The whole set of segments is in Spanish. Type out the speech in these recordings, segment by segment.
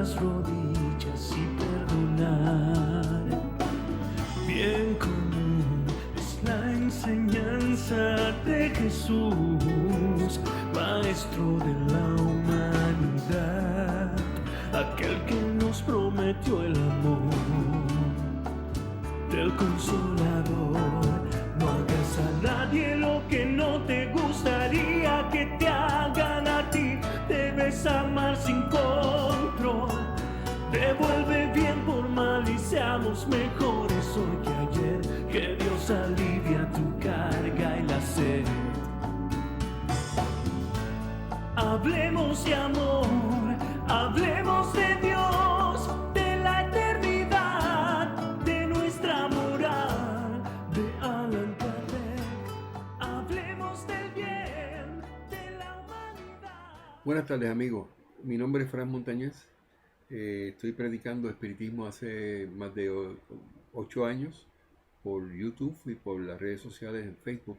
las rodillas y perdonar. Bien común es la enseñanza de Jesús, Maestro de la humanidad, aquel que nos prometió el amor del Consolador. No hagas a nadie lo que no te gustaría que te hagan a ti. Debes amar sin control. Devuelve bien por mal y seamos mejores hoy que ayer. Que Dios alivia tu carga y la sed. Hablemos de amor, hablemos de Dios, de la eternidad, de nuestra moral, de Allan Kardec. Hablemos del bien, de la humanidad. Buenas tardes, amigos. Mi nombre es Fran Montañez. Estoy predicando espiritismo hace más de 8 años por YouTube y por las redes sociales en Facebook.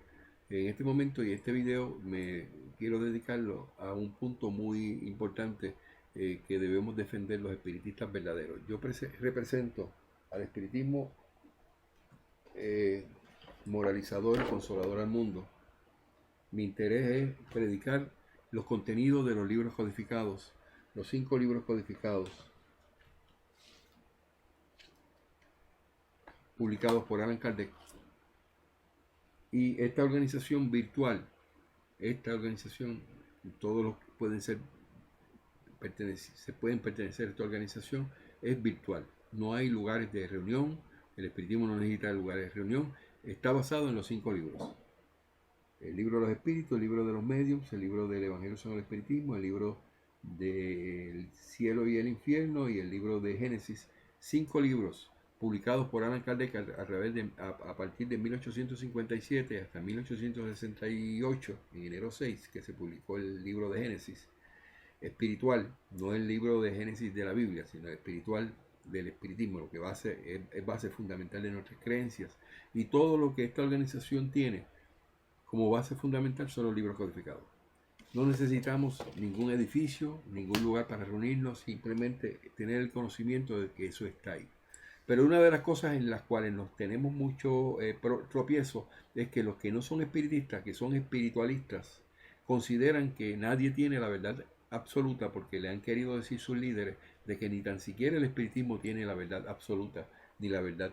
En este momento y este video me quiero dedicarlo a un punto muy importante que debemos defender los espiritistas verdaderos. Yo represento al espiritismo moralizador, consolador al mundo. Mi interés es predicar los contenidos de los libros codificados, los 5 libros codificados publicados por Allan Kardec. Y esta organización virtual, todos los que se pueden pertenecer a esta organización, es virtual. No hay lugares de reunión, el espiritismo no necesita lugares de reunión, está basado en los 5 libros. El libro de los espíritus, el libro de los mediums, el libro del Evangelio según el espiritismo, el libro del cielo y el infierno y el libro de Génesis. 5 libros publicados por Allan Kardec a partir de 1857 hasta 1868, en enero 6, que se publicó el libro de Génesis, espiritual, no el libro de Génesis de la Biblia, sino el espiritual del espiritismo, lo que es base fundamental de nuestras creencias, y todo lo que esta organización tiene como base fundamental son los libros codificados. No necesitamos ningún edificio, ningún lugar para reunirnos, simplemente tener el conocimiento de que eso está ahí. Pero una de las cosas en las cuales nos tenemos mucho tropiezo es que los que no son espiritistas, que son espiritualistas, consideran que nadie tiene la verdad absoluta porque le han querido decir sus líderes de que ni tan siquiera el espiritismo tiene la verdad absoluta, ni la verdad,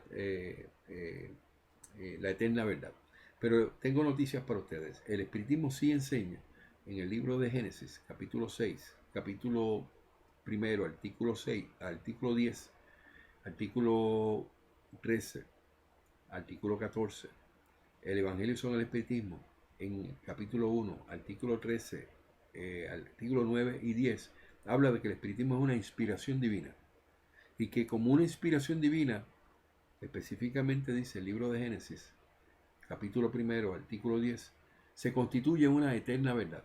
la eterna verdad. Pero tengo noticias para ustedes. El espiritismo sí enseña en el libro de Génesis, capítulo 6, capítulo primero, artículo 6, artículo 10, artículo 13, artículo 14, el Evangelio según el espiritismo, en capítulo 1, artículo 13, artículo 9 y 10, habla de que el espiritismo es una inspiración divina. Y que como una inspiración divina, específicamente dice el libro de Génesis, capítulo 1, artículo 10, se constituye una eterna verdad.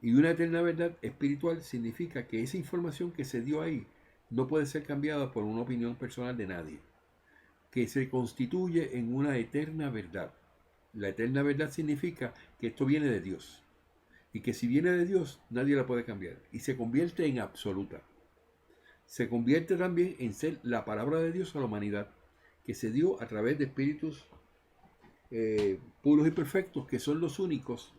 Y una eterna verdad espiritual significa que esa información que se dio ahí no puede ser cambiada por una opinión personal de nadie, que se constituye en una eterna verdad. La eterna verdad significa que esto viene de Dios, y que si viene de Dios, nadie la puede cambiar, y se convierte en absoluta. Se convierte también en ser la palabra de Dios a la humanidad, que se dio a través de espíritus puros y perfectos, que son los únicos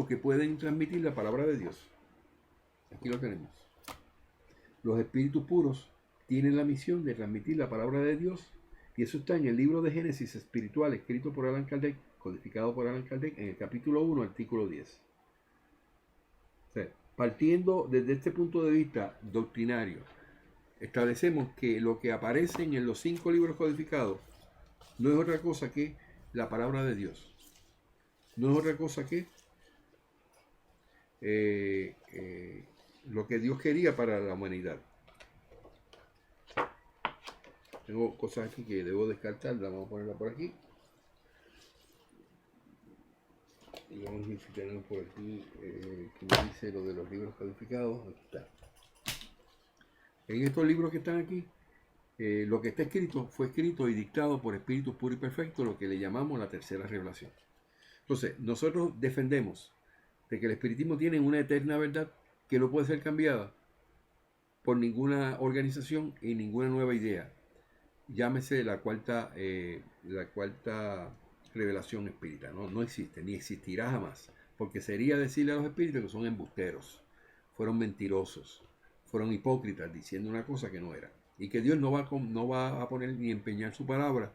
que pueden transmitir la palabra de Dios. Aquí lo tenemos. Los espíritus puros tienen la misión de transmitir la palabra de Dios, y eso está en el libro de Génesis espiritual, escrito por Allan Kardec, codificado por Allan Kardec, en el capítulo 1, artículo 10. O sea, partiendo desde este punto de vista doctrinario, establecemos que lo que aparece en los 5 libros codificados no es otra cosa que la palabra de Dios. No es otra cosa que lo que Dios quería para la humanidad. Tengo cosas aquí que debo descartar, vamos a ponerla por aquí. Y vamos a ver si tenemos por aquí que me dice lo de los libros codificados. Aquí está. En estos libros que están aquí, lo que está escrito fue escrito y dictado por espíritus puros y perfectos, lo que le llamamos la tercera revelación. Entonces, nosotros defendemos de que el espiritismo tiene una eterna verdad que no puede ser cambiada por ninguna organización y ninguna nueva idea. Llámese la cuarta revelación espírita. No existe, ni existirá jamás. Porque sería decirle a los espíritus que son embusteros, fueron mentirosos, fueron hipócritas diciendo una cosa que no era. Y que Dios no va a poner ni empeñar su palabra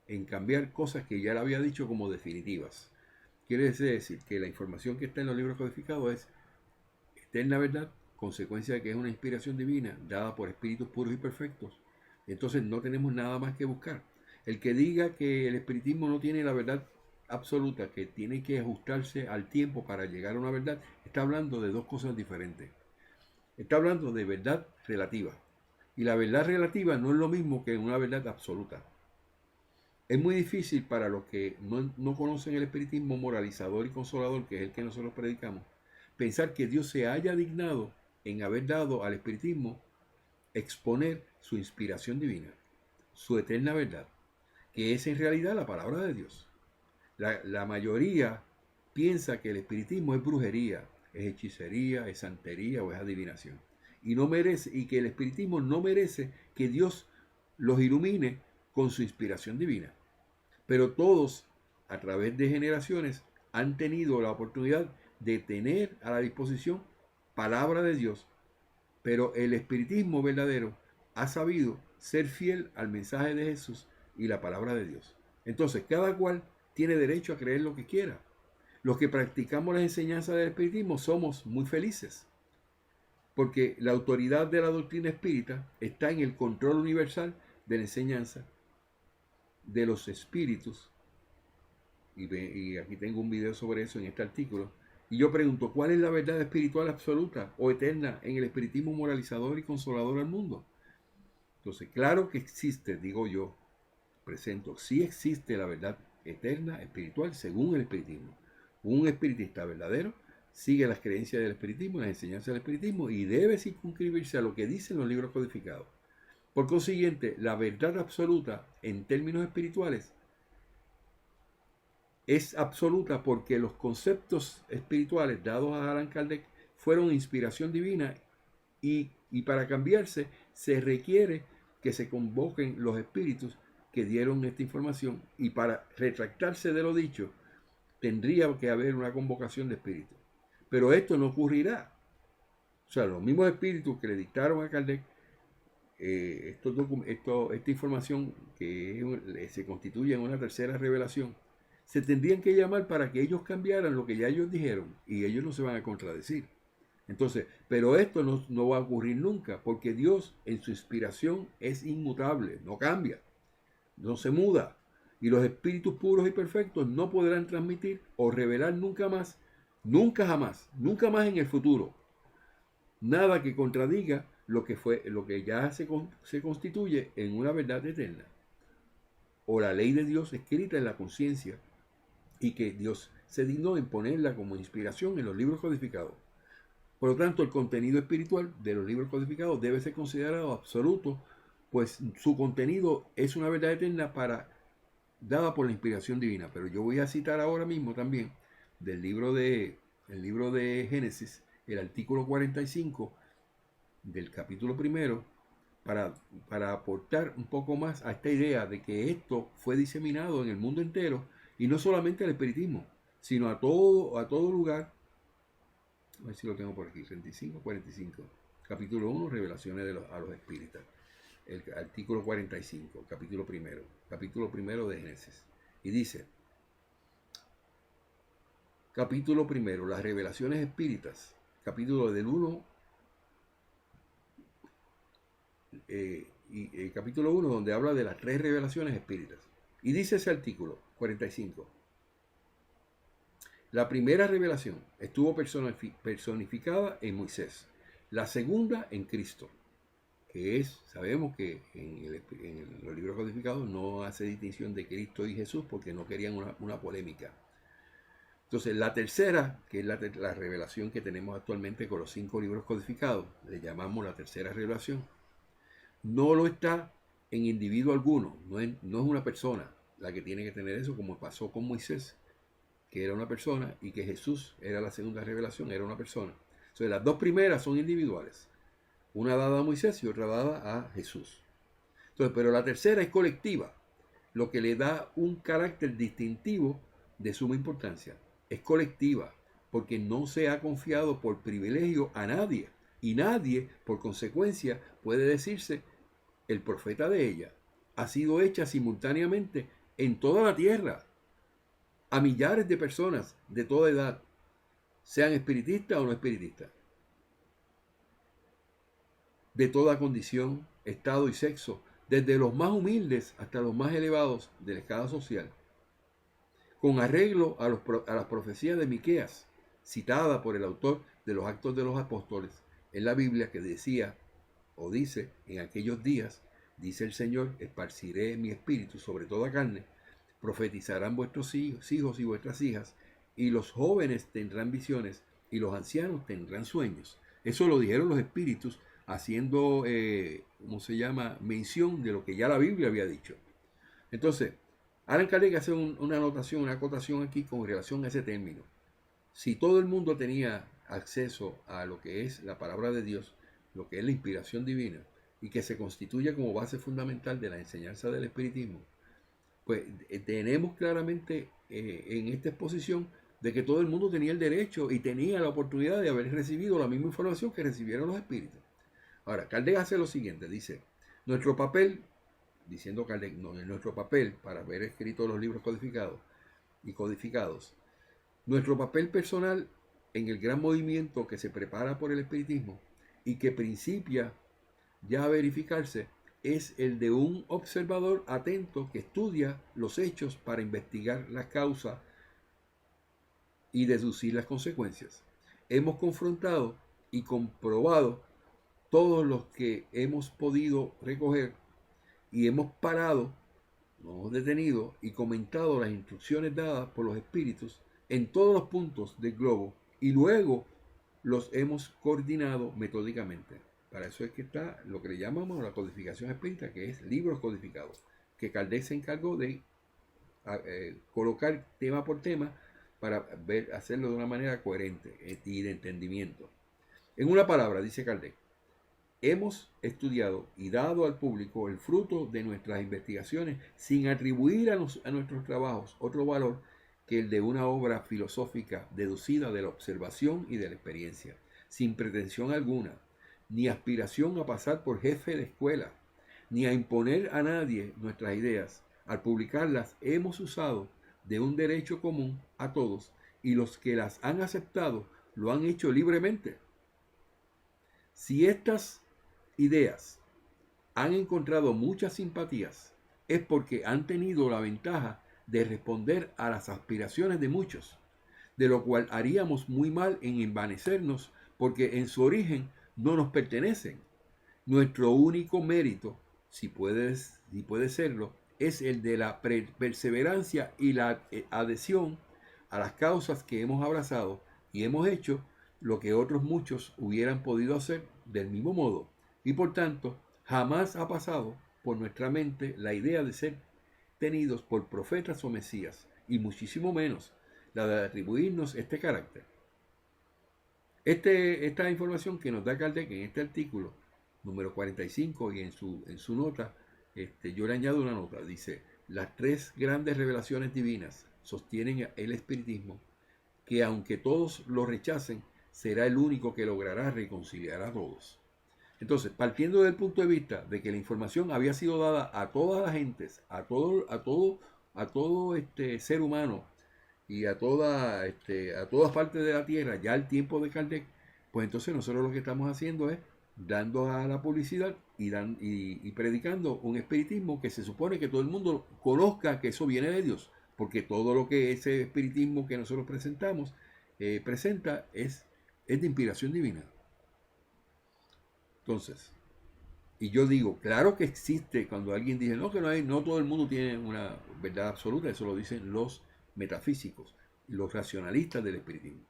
en cambiar cosas que ya le había dicho como definitivas. Quiere decir que la información que está en los libros codificados es eterna verdad, consecuencia de que es una inspiración divina dada por espíritus puros y perfectos. Entonces no tenemos nada más que buscar. El que diga que el espiritismo no tiene la verdad absoluta, que tiene que ajustarse al tiempo para llegar a una verdad, está hablando de dos cosas diferentes. Está hablando de verdad relativa. Y la verdad relativa no es lo mismo que una verdad absoluta. Es muy difícil para los que no conocen el espiritismo moralizador y consolador, que es el que nosotros predicamos, pensar que Dios se haya dignado en haber dado al espiritismo exponer su inspiración divina, su eterna verdad, que es en realidad la palabra de Dios. La mayoría piensa que el espiritismo es brujería, es hechicería, es santería o es adivinación. Y que el espiritismo no merece que Dios los ilumine con su inspiración divina. Pero todos, a través de generaciones, han tenido la oportunidad de tener a la disposición palabra de Dios. Pero el espiritismo verdadero ha sabido ser fiel al mensaje de Jesús y la palabra de Dios. Entonces, cada cual tiene derecho a creer lo que quiera. Los que practicamos las enseñanzas del espiritismo somos muy felices, porque la autoridad de la doctrina espírita está en el control universal de la enseñanza de los espíritus. Y aquí tengo un video sobre eso en este artículo. Y yo pregunto, ¿cuál es la verdad espiritual absoluta o eterna en el espiritismo moralizador y consolador al mundo? Entonces, claro que existe, digo yo, presento, sí existe la verdad eterna espiritual según el espiritismo. Un espiritista verdadero sigue las creencias del espiritismo, las enseñanzas del espiritismo y debe circunscribirse a lo que dicen los libros codificados. Por consiguiente, la verdad absoluta en términos espirituales es absoluta porque los conceptos espirituales dados a Allan Kardec fueron inspiración divina y para cambiarse se requiere que se convoquen los espíritus que dieron esta información, y para retractarse de lo dicho tendría que haber una convocación de espíritus. Pero esto no ocurrirá. O sea, los mismos espíritus que le dictaron a Kardec esta información que se constituye en una tercera revelación, se tendrían que llamar para que ellos cambiaran lo que ya ellos dijeron, y ellos no se van a contradecir. Entonces, pero esto no va a ocurrir nunca, porque Dios en su inspiración es inmutable, no cambia, no se muda, y los espíritus puros y perfectos no podrán transmitir o revelar nunca más, nunca jamás, nunca más en el futuro, nada que contradiga lo que ya se constituye en una verdad eterna, o la ley de Dios escrita en la conciencia, y que Dios se dignó en ponerla como inspiración en los libros codificados. Por lo tanto, el contenido espiritual de los libros codificados debe ser considerado absoluto, pues su contenido es una verdad eterna dada por la inspiración divina. Pero yo voy a citar ahora mismo también del libro de Génesis, el artículo 45 del capítulo primero, para aportar un poco más a esta idea de que esto fue diseminado en el mundo entero, y no solamente al espiritismo, sino a todo lugar. A ver si lo tengo por aquí, 45, capítulo 1, revelaciones a los espíritas. El artículo 45, capítulo primero de Génesis. Y dice, capítulo primero, las revelaciones espíritas, capítulo del 1, capítulo 1, donde habla de las 3 revelaciones espíritas. Y dice ese artículo 45. La primera revelación estuvo personificada en Moisés, la segunda en Cristo, que sabemos que en los libros codificados no hace distinción de Cristo y Jesús porque no querían una polémica. Entonces la tercera, que es la revelación que tenemos actualmente con los 5 libros codificados, le llamamos la tercera revelación, no lo está en individuo alguno, no es una persona la que tiene que tener eso, como pasó con Moisés, que era una persona, y que Jesús era la segunda revelación, era una persona. Entonces, las dos primeras son individuales. Una dada a Moisés y otra dada a Jesús. Entonces, pero la tercera es colectiva, lo que le da un carácter distintivo de suma importancia. Es colectiva, porque no se ha confiado por privilegio a nadie. Y nadie, por consecuencia, puede decirse el profeta de ella. Ha sido hecha simultáneamente en toda la tierra, a millares de personas de toda edad, sean espiritistas o no espiritistas, de toda condición, estado y sexo, desde los más humildes hasta los más elevados de la escala social, con arreglo a las profecías de Miqueas, citada por el autor de los Actos de los Apóstoles en la Biblia, que decía o dice: en aquellos días, dice el Señor, esparciré mi espíritu sobre toda carne, profetizarán vuestros hijos y vuestras hijas, y los jóvenes tendrán visiones, y los ancianos tendrán sueños. Eso lo dijeron los espíritus, haciendo, mención de lo que ya la Biblia había dicho. Entonces, Allan Kardec hace una anotación, una acotación aquí con relación a ese término. Si todo el mundo tenía acceso a lo que es la palabra de Dios, lo que es la inspiración divina, y que se constituye como base fundamental de la enseñanza del espiritismo, pues tenemos claramente en esta exposición de que todo el mundo tenía el derecho y tenía la oportunidad de haber recibido la misma información que recibieron los espíritus. Ahora, Kardec hace lo siguiente, dice: nuestro papel, diciendo Kardec, no, nuestro papel para haber escrito los libros codificados, nuestro papel personal en el gran movimiento que se prepara por el espiritismo y que principia ya a verificarse, es el de un observador atento que estudia los hechos para investigar las causas y deducir las consecuencias. Hemos confrontado y comprobado todos los que hemos podido recoger y hemos parado, nos hemos detenido y comentado las instrucciones dadas por los espíritus en todos los puntos del globo, y luego los hemos coordinado metódicamente. Para eso es que está lo que le llamamos la codificación espírita, que es libros codificados, que Kardec se encargó de colocar tema por tema para hacerlo de una manera coherente y de entendimiento. En una palabra, dice Kardec, hemos estudiado y dado al público el fruto de nuestras investigaciones sin atribuir a nuestros trabajos otro valor que el de una obra filosófica deducida de la observación y de la experiencia, sin pretensión alguna, ni aspiración a pasar por jefe de escuela, ni a imponer a nadie nuestras ideas. Al publicarlas hemos usado de un derecho común a todos, y los que las han aceptado lo han hecho libremente. Si estas ideas han encontrado muchas simpatías, es porque han tenido la ventaja de responder a las aspiraciones de muchos, de lo cual haríamos muy mal en envanecernos, porque en su origen no nos pertenecen. Nuestro único mérito, si puede serlo, es el de la perseverancia y la adhesión a las causas que hemos abrazado, y hemos hecho lo que otros muchos hubieran podido hacer del mismo modo, y por tanto jamás ha pasado por nuestra mente la idea de ser tenidos por profetas o mesías, y muchísimo menos la de atribuirnos este carácter. Esta información que nos da Kardec en este artículo número 45, y en su nota, yo le añado una nota, dice: las tres grandes revelaciones divinas sostienen el espiritismo, que aunque todos lo rechacen, será el único que logrará reconciliar a todos. Entonces, partiendo del punto de vista de que la información había sido dada a todas las gentes, a todo ser humano, y a todas partes de la tierra, ya al tiempo de Kardec, pues entonces nosotros lo que estamos haciendo es dando a la publicidad y predicando un espiritismo que se supone que todo el mundo conozca que eso viene de Dios, porque todo lo que ese espiritismo que nosotros presenta es de inspiración divina. Entonces, y yo digo, claro que existe, cuando alguien dice, no todo el mundo tiene una verdad absoluta, eso lo dicen los metafísicos, los racionalistas del espiritismo.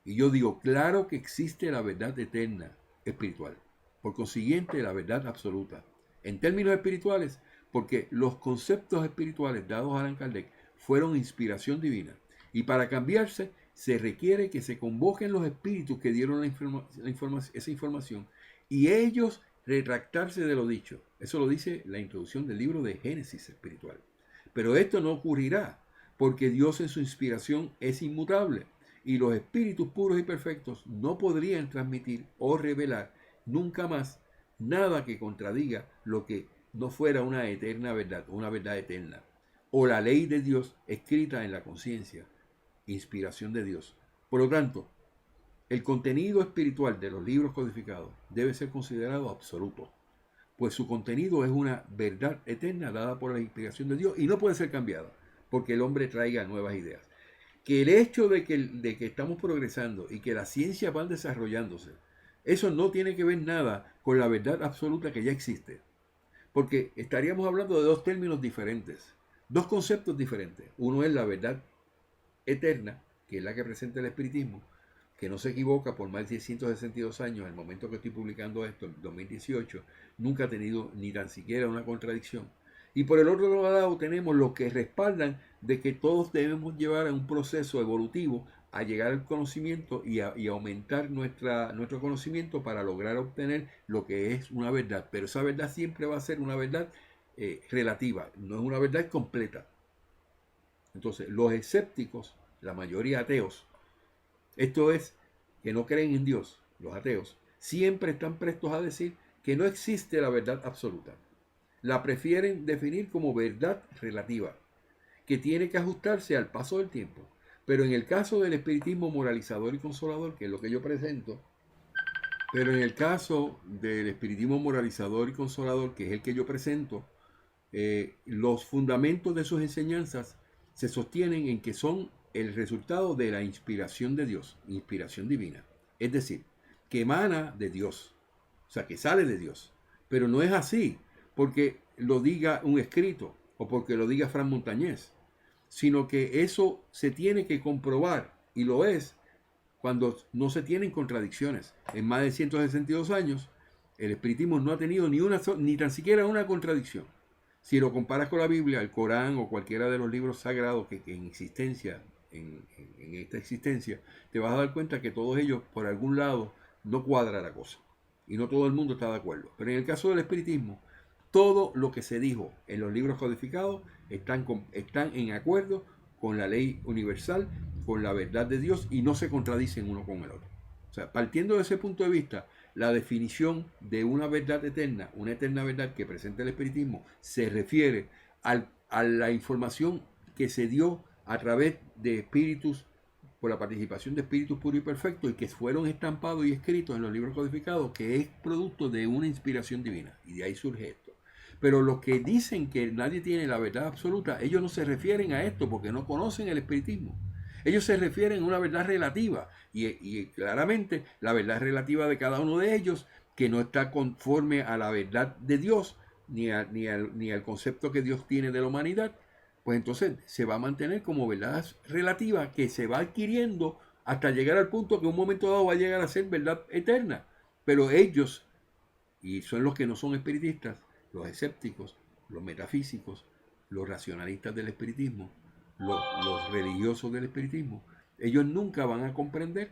Y yo digo, claro que existe la verdad eterna espiritual, por consiguiente la verdad absoluta. En términos espirituales, porque los conceptos espirituales dados a Allan Kardec fueron inspiración divina, y para cambiarse se requiere que se convoquen los espíritus que dieron esa información y ellos retractarse de lo dicho. Eso lo dice la introducción del libro de Génesis espiritual. Pero esto no ocurrirá porque Dios en su inspiración es inmutable y los espíritus puros y perfectos no podrían transmitir o revelar nunca más nada que contradiga lo que no fuera una eterna verdad, una verdad eterna, o la ley de Dios escrita en la conciencia, inspiración de Dios. Por lo tanto, el contenido espiritual de los libros codificados debe ser considerado absoluto, pues su contenido es una verdad eterna dada por la inspiración de Dios y no puede ser cambiada, porque el hombre traiga nuevas ideas. Que el hecho de que estamos progresando y que las ciencias van desarrollándose, eso no tiene que ver nada con la verdad absoluta que ya existe, porque estaríamos hablando de dos términos diferentes, dos conceptos diferentes. Uno es la verdad eterna, que es la que presenta el espiritismo, que no se equivoca por más de 162 años, en el momento que estoy publicando esto, en 2018, nunca ha tenido ni tan siquiera una contradicción. Y por el otro lado tenemos los que respaldan de que todos debemos llevar a un proceso evolutivo a llegar al conocimiento y aumentar nuestro conocimiento para lograr obtener lo que es una verdad. Pero esa verdad siempre va a ser una verdad relativa, no es una verdad completa. Entonces, los escépticos, la mayoría ateos, esto es, que no creen en Dios, los ateos, siempre están prestos a decir que no existe la verdad absoluta. La prefieren definir como verdad relativa, que tiene que ajustarse al paso del tiempo. Pero en el caso del espiritismo moralizador y consolador, que es lo que yo presento, pero en el caso del espiritismo moralizador y consolador, que es el que yo presento, los fundamentos de sus enseñanzas se sostienen en que son el resultado de la inspiración de Dios, inspiración divina. Es decir, que emana de Dios, o sea, que sale de Dios. Pero no es así porque lo diga un escrito o porque lo diga Fran Montañés, sino que eso se tiene que comprobar, y lo es cuando no se tienen contradicciones. En más de 162 años, el espiritismo no ha tenido ni tan siquiera una contradicción. Si lo comparas con la Biblia, el Corán o cualquiera de los libros sagrados que en existencia, en esta existencia, te vas a dar cuenta que todos ellos, por algún lado, no cuadra la cosa. Y no todo el mundo está de acuerdo. Pero en el caso del espiritismo, todo lo que se dijo en los libros codificados están en acuerdo con la ley universal, con la verdad de Dios, y no se contradicen uno con el otro. O sea, partiendo de ese punto de vista, la definición de una verdad eterna, una eterna verdad que presenta el espiritismo, se refiere a la información que se dio a través de espíritus, por la participación de espíritus puros y perfectos, y que fueron estampados y escritos en los libros codificados, que es producto de una inspiración divina. Y de ahí surge esto. Pero los que dicen que nadie tiene la verdad absoluta, ellos no se refieren a esto porque no conocen el espiritismo. Ellos se refieren a una verdad relativa, y claramente la verdad relativa de cada uno de ellos, que no está conforme a la verdad de Dios, ni al concepto que Dios tiene de la humanidad, pues entonces se va a mantener como verdad relativa que se va adquiriendo hasta llegar al punto que en un momento dado va a llegar a ser verdad eterna. Pero ellos, y son los que no son espiritistas, los escépticos, los metafísicos, los racionalistas del espiritismo, los religiosos del espiritismo, ellos nunca van a comprender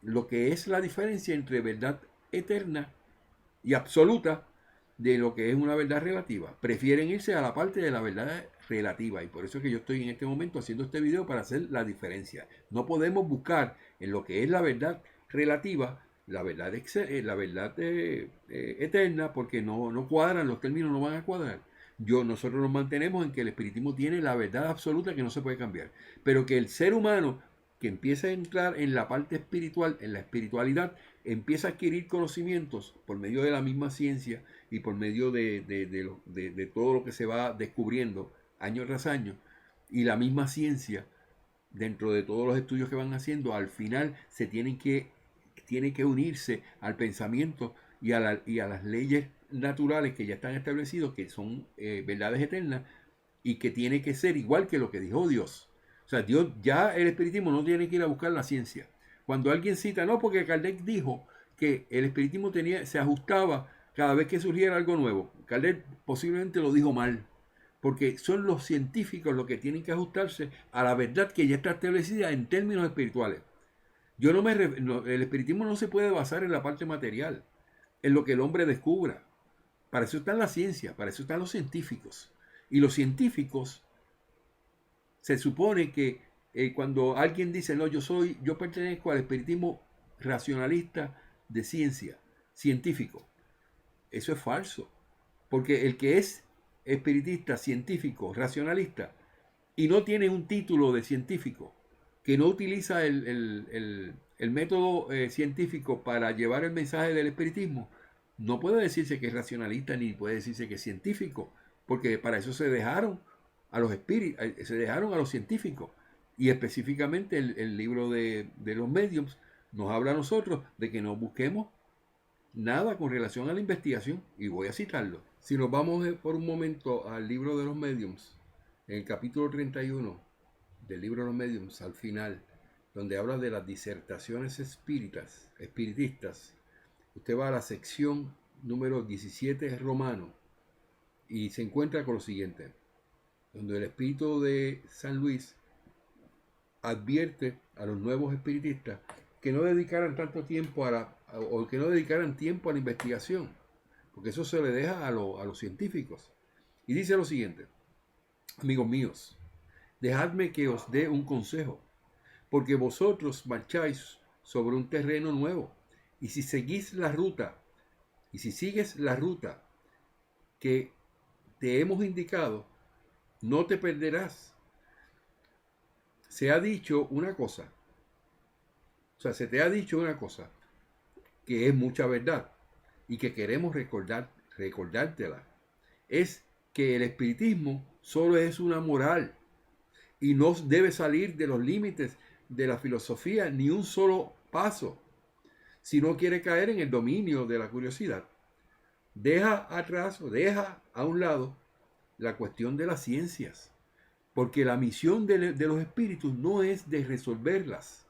lo que es la diferencia entre verdad eterna y absoluta de lo que es una verdad relativa. Prefieren irse a la parte de la verdad relativa, y por eso es que yo estoy en este momento haciendo este video para hacer la diferencia. No podemos buscar en lo que es la verdad relativa la verdad eterna, porque no cuadran, los términos no van a cuadrar. Nosotros nos mantenemos en que el espiritismo tiene la verdad absoluta que no se puede cambiar, pero que el ser humano que empieza a entrar en la parte espiritual, en la espiritualidad, empieza a adquirir conocimientos por medio de la misma ciencia y por medio de todo lo que se va descubriendo año tras año, y la misma ciencia, dentro de todos los estudios que van haciendo, al final se tiene que unirse al pensamiento y a las leyes naturales que ya están establecidos, que son verdades eternas, y que tiene que ser igual que lo que dijo Dios. O sea, Dios, ya el espiritismo no tiene que ir a buscar la ciencia. Cuando alguien cita, no, porque Kardec dijo que el espiritismo se ajustaba cada vez que surgiera algo nuevo. Kardec posiblemente lo dijo mal, porque son los científicos los que tienen que ajustarse a la verdad que ya está establecida en términos espirituales. El espiritismo no se puede basar en la parte material, en lo que el hombre descubra. Para eso está la ciencia, para eso están los científicos. Y los científicos, se supone que cuando alguien dice, no, yo pertenezco al espiritismo racionalista de ciencia, científico, eso es falso. Porque el que es espiritista, científico, racionalista, y no tiene un título de científico, que no utiliza el método científico para llevar el mensaje del espiritismo, no puede decirse que es racionalista ni puede decirse que es científico, porque para eso se dejaron a los se dejaron a los científicos. Y específicamente el libro de los mediums nos habla a nosotros de que no busquemos nada con relación a la investigación, y voy a citarlo. Si nos vamos por un momento al libro de los mediums, en el capítulo 31 del libro de los mediums, al final, donde habla de las disertaciones espiritistas, usted va a la sección número 17 romano y se encuentra con lo siguiente, donde el espíritu de San Luis advierte a los nuevos espiritistas que no dedicaran tanto tiempo o que no dedicaran tiempo a la investigación, porque eso se le deja a los científicos. Y dice lo siguiente: amigos míos, dejadme que os dé un consejo, porque vosotros marcháis sobre un terreno nuevo, y si sigues la ruta que te hemos indicado, no te perderás. Se ha dicho una cosa, se te ha dicho una cosa que es mucha verdad y que queremos recordártela. Es que el espiritismo solo es una moral y no debe salir de los límites de la filosofía ni un solo paso si no quiere caer en el dominio de la curiosidad. Deja a un lado la cuestión de las ciencias, porque la misión de los espíritus no es de resolverlas,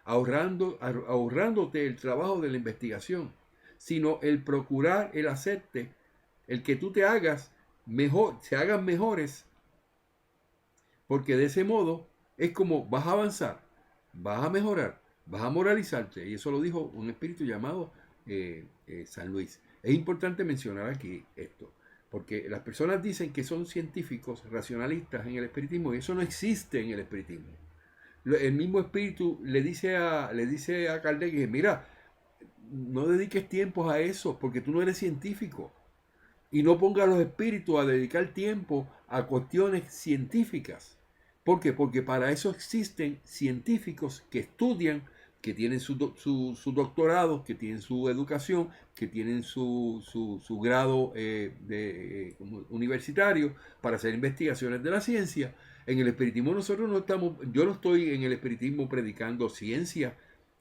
ahorrándote el trabajo de la investigación, sino el procurar el hacerte, el que tú te hagas mejor, se hagan mejores, porque de ese modo es como vas a avanzar, vas a mejorar, vas a moralizarte. Y eso lo dijo un espíritu llamado San Luis. Es importante mencionar aquí esto, porque las personas dicen que son científicos, racionalistas en el espiritismo, y eso no existe en el espiritismo. El mismo espíritu le dice a Kardec, mira, no dediques tiempo a eso, porque tú no eres científico. Y no pongas a los espíritus a dedicar tiempo a cuestiones científicas. ¿Por qué? Porque para eso existen científicos que estudian, que tienen su doctorado, que tienen su educación, que tienen su grado universitario para hacer investigaciones de la ciencia. En el espiritismo yo no estoy en el espiritismo predicando ciencia,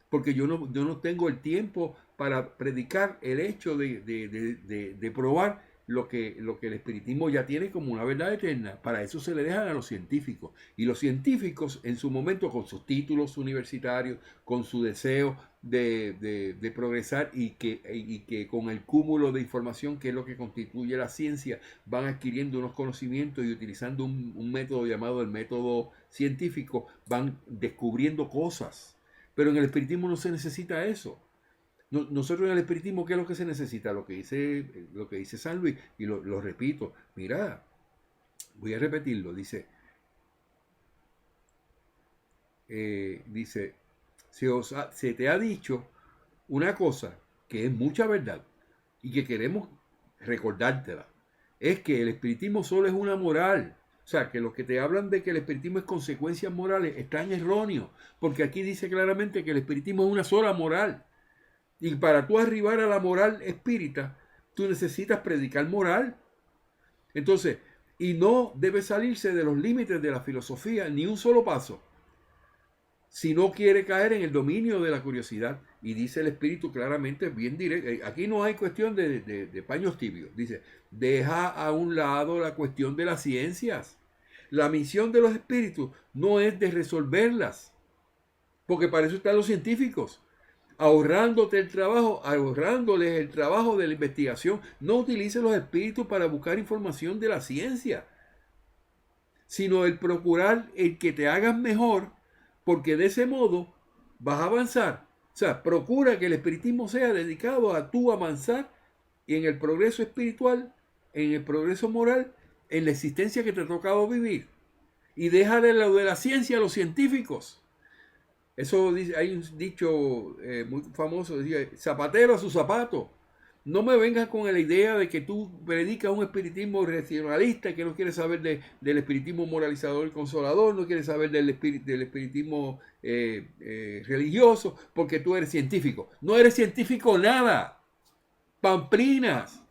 porque yo no tengo el tiempo para predicar el hecho de probar lo que el espiritismo ya tiene como una verdad eterna. Para eso se le dejan a los científicos. Y los científicos en su momento, con sus títulos universitarios, con su deseo de progresar y que con el cúmulo de información, que es lo que constituye la ciencia, van adquiriendo unos conocimientos y utilizando un método llamado el método científico, van descubriendo cosas. Pero en el espiritismo no se necesita eso. Nosotros en el espiritismo, ¿qué es lo que se necesita? Lo que dice San Luis, y lo repito, mira, voy a repetirlo, dice, se te ha dicho una cosa que es mucha verdad y que queremos recordártela, es que el espiritismo solo es una moral. O sea, que los que te hablan de que el espiritismo es consecuencias morales están erróneos, porque aquí dice claramente que el espiritismo es una sola moral. Y para tú arribar a la moral espírita, tú necesitas predicar moral. Entonces, y no debe salirse de los límites de la filosofía ni un solo paso, si no quiere caer en el dominio de la curiosidad. Y dice el espíritu claramente, bien directo, aquí no hay cuestión de paños tibios. Dice, deja a un lado la cuestión de las ciencias. La misión de los espíritus no es de resolverlas, porque para eso están los científicos. ahorrándote el trabajo, ahorrándoles el trabajo de la investigación. No utilices los espíritus para buscar información de la ciencia, sino el procurar el que te hagas mejor, porque de ese modo vas a avanzar. O sea, procura que el espiritismo sea dedicado a tú avanzar y en el progreso espiritual, en el progreso moral, en la existencia que te ha tocado vivir. Y deja de lo de la ciencia a los científicos. Eso dice, hay un dicho muy famoso, decía, zapatero a su zapato. No me vengas con la idea de que tú predicas un espiritismo racionalista, que no quieres saber del espiritismo moralizador y consolador, no quieres saber del espiritismo religioso, porque tú eres científico. No eres científico nada. Pamplinas.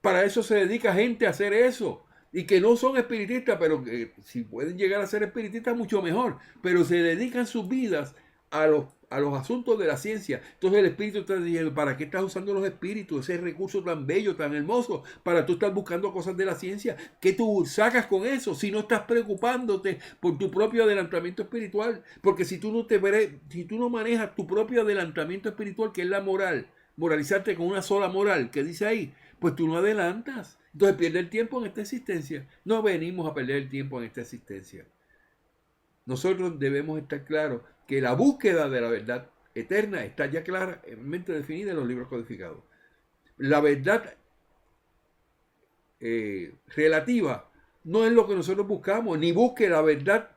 Para eso se dedica gente a hacer eso. Y que no son espiritistas, pero si pueden llegar a ser espiritistas, mucho mejor. Pero se dedican sus vidas a los asuntos de la ciencia. Entonces el espíritu está diciendo, ¿para qué estás usando los espíritus? Ese recurso tan bello, tan hermoso, para tú estar buscando cosas de la ciencia. ¿Qué tú sacas con eso? Si no estás preocupándote por tu propio adelantamiento espiritual. Porque si tú no manejas tu propio adelantamiento espiritual, que es la moral, moralizarte con una sola moral, que dice ahí, pues tú no adelantas. Entonces pierde el tiempo en esta existencia. No venimos a perder el tiempo en esta existencia. Nosotros debemos estar claros que la búsqueda de la verdad eterna está ya claramente definida en los libros codificados. La verdad relativa no es lo que nosotros buscamos, ni busque la verdad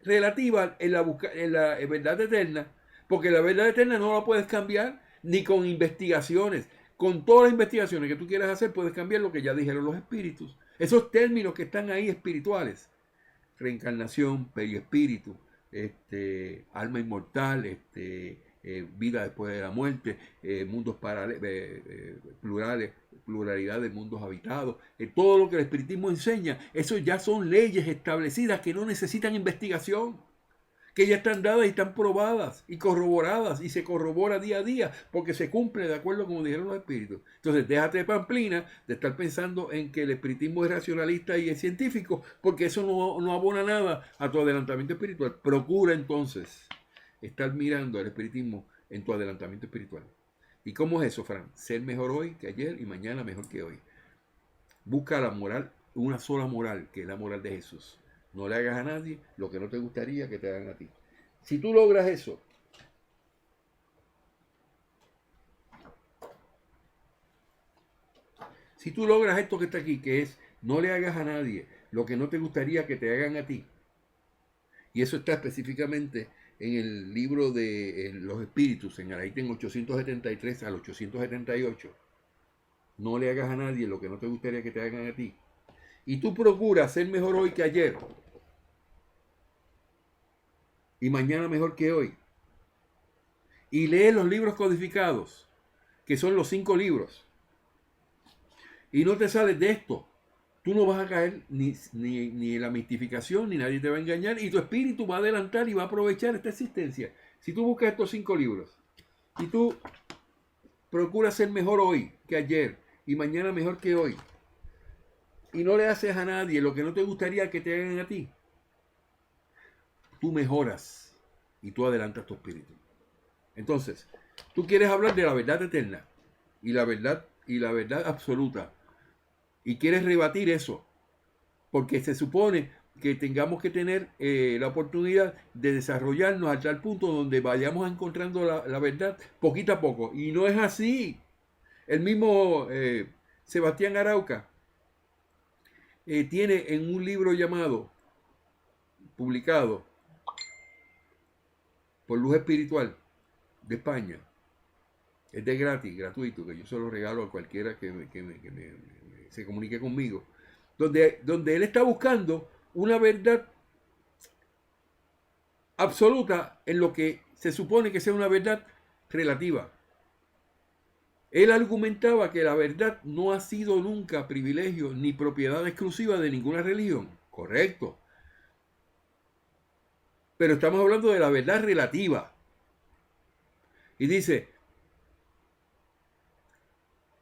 relativa en la verdad eterna, porque la verdad eterna no la puedes cambiar ni con investigaciones. Con todas las investigaciones que tú quieras hacer, puedes cambiar lo que ya dijeron los espíritus. Esos términos que están ahí espirituales. Reencarnación, periespíritu, alma inmortal, vida después de la muerte, mundos plurales, pluralidad de mundos habitados. Todo lo que el espiritismo enseña, eso ya son leyes establecidas que no necesitan investigación, que ya están dadas y están probadas y corroboradas y se corrobora día a día porque se cumple de acuerdo como dijeron los espíritus. Entonces déjate de pamplina de estar pensando en que el espiritismo es racionalista y es científico, porque eso no abona nada a tu adelantamiento espiritual. Procura entonces estar mirando el espiritismo en tu adelantamiento espiritual. ¿Y cómo es eso, Fran? Ser mejor hoy que ayer y mañana mejor que hoy. Busca la moral, una sola moral, que es la moral de Jesús. No le hagas a nadie lo que no te gustaría que te hagan a ti. Si tú logras eso, si tú logras esto que está aquí, que es no le hagas a nadie lo que no te gustaría que te hagan a ti, y eso está específicamente en el libro de los espíritus, en el ítem 873 al 878, no le hagas a nadie lo que no te gustaría que te hagan a ti, y tú procuras ser mejor hoy que ayer, y mañana mejor que hoy, y lees los libros codificados, que son los 5 libros, y no te sales de esto, tú no vas a caer ni en la mistificación, ni nadie te va a engañar, y tu espíritu va a adelantar y va a aprovechar esta existencia. Si tú buscas estos 5 libros, y tú procuras ser mejor hoy que ayer, y mañana mejor que hoy, y no le haces a nadie lo que no te gustaría que te hagan a ti, tú mejoras y tú adelantas tu espíritu. Entonces, tú quieres hablar de la verdad eterna y la verdad absoluta, y quieres rebatir eso, porque se supone que tengamos que tener la oportunidad de desarrollarnos a tal punto donde vayamos encontrando la verdad poquito a poco, y no es así. El mismo Sebastián Arauca tiene en un libro publicado por Luz Espiritual de España, es de gratis, gratuito, que yo se lo regalo a cualquiera que se comunique conmigo, donde él está buscando una verdad absoluta en lo que se supone que sea una verdad relativa. Él argumentaba que la verdad no ha sido nunca privilegio ni propiedad exclusiva de ninguna religión. Correcto. Pero estamos hablando de la verdad relativa. Y dice,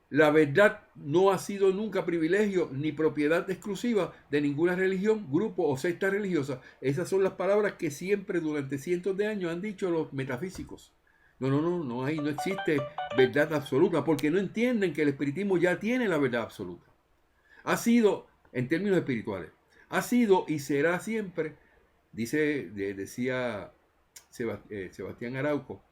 la verdad no ha sido nunca privilegio ni propiedad exclusiva de ninguna religión, grupo o secta religiosa. Esas son las palabras que siempre durante cientos de años han dicho los metafísicos. No existe verdad absoluta, porque no entienden que el espiritismo ya tiene la verdad absoluta. Ha sido, en términos espirituales, ha sido y será siempre, decía Sebastián Arauco,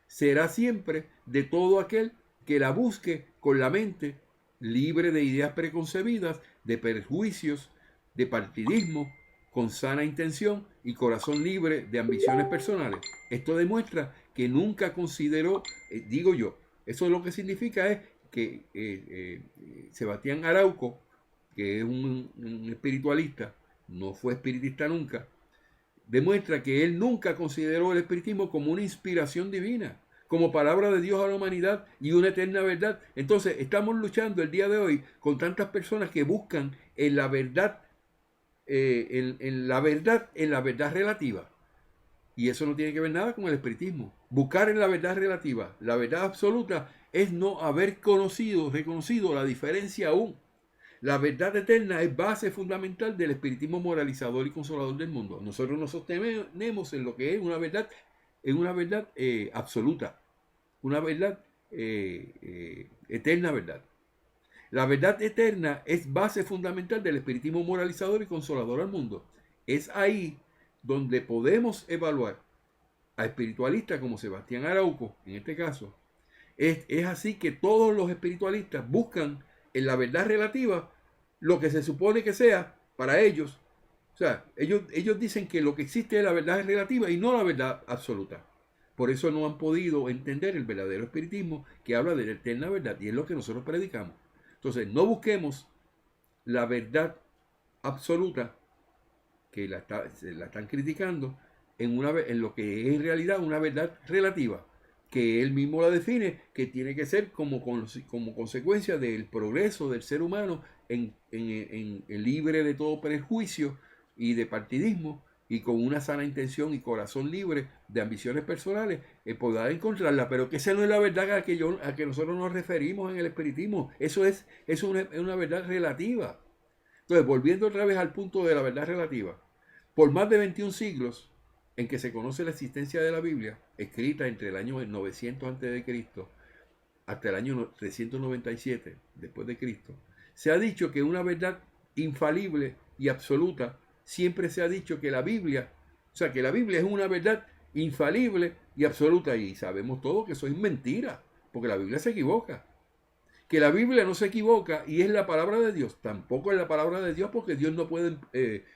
será siempre de todo aquel que la busque con la mente libre de ideas preconcebidas, de perjuicios, de partidismo, con sana intención y corazón libre de ambiciones personales. Esto demuestra que nunca consideró, digo yo, eso lo que significa es que Sebastián Arauco, que es un espiritualista, no fue espiritista nunca, demuestra que él nunca consideró el espiritismo como una inspiración divina, como palabra de Dios a la humanidad y una eterna verdad. Entonces estamos luchando el día de hoy con tantas personas que buscan en la verdad, en la verdad relativa. Y eso no tiene que ver nada con el espiritismo. Buscar en la verdad relativa, la verdad absoluta, es no haber reconocido la diferencia aún. La verdad eterna es base fundamental del espiritismo moralizador y consolador del mundo. Nosotros nos sostenemos en lo que es una verdad, absoluta, una verdad eterna verdad. La verdad eterna es base fundamental del espiritismo moralizador y consolador al mundo. Es ahí donde podemos evaluar a espiritualistas como Sebastián Arauco, en este caso. Es así que todos los espiritualistas buscan en la verdad relativa lo que se supone que sea para ellos. O sea, ellos dicen que lo que existe es la verdad relativa y no la verdad absoluta. Por eso no han podido entender el verdadero espiritismo que habla de la eterna verdad, y es lo que nosotros predicamos. Entonces, no busquemos la verdad absoluta, que se la están criticando, en lo que es en realidad una verdad relativa, que él mismo la define, que tiene que ser como consecuencia del progreso del ser humano en libre de todo prejuicio y de partidismo, y con una sana intención y corazón libre de ambiciones personales, podrá encontrarla. Pero que esa no es la verdad a que nosotros nos referimos en el espiritismo. Eso es una verdad relativa. Entonces, volviendo otra vez al punto de la verdad relativa, por más de 21 siglos en que se conoce la existencia de la Biblia, escrita entre el año 900 a.C. hasta el año 397 después de Cristo, se ha dicho que una verdad infalible y absoluta, siempre se ha dicho que la Biblia es una verdad infalible y absoluta, y sabemos todos que eso es mentira, porque la Biblia se equivoca. Que la Biblia no se equivoca y es la palabra de Dios, tampoco es la palabra de Dios, porque Dios no puede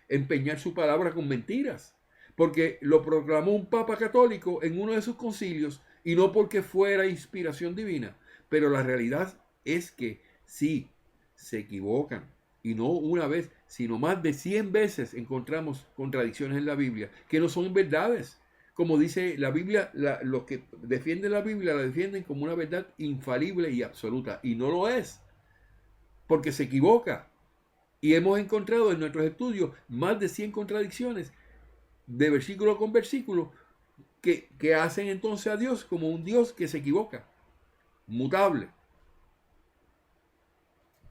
empeñar su palabra con mentiras, porque lo proclamó un papa católico en uno de sus concilios y no porque fuera inspiración divina. Pero la realidad es que sí, se equivocan, y no una vez, sino más de 100 veces encontramos contradicciones en la Biblia que no son verdades. Como dice la Biblia, los que defienden la Biblia la defienden como una verdad infalible y absoluta, y no lo es, porque se equivoca. Y hemos encontrado en nuestros estudios más de 100 contradicciones de versículo con versículo que hacen entonces a Dios como un Dios que se equivoca, mutable.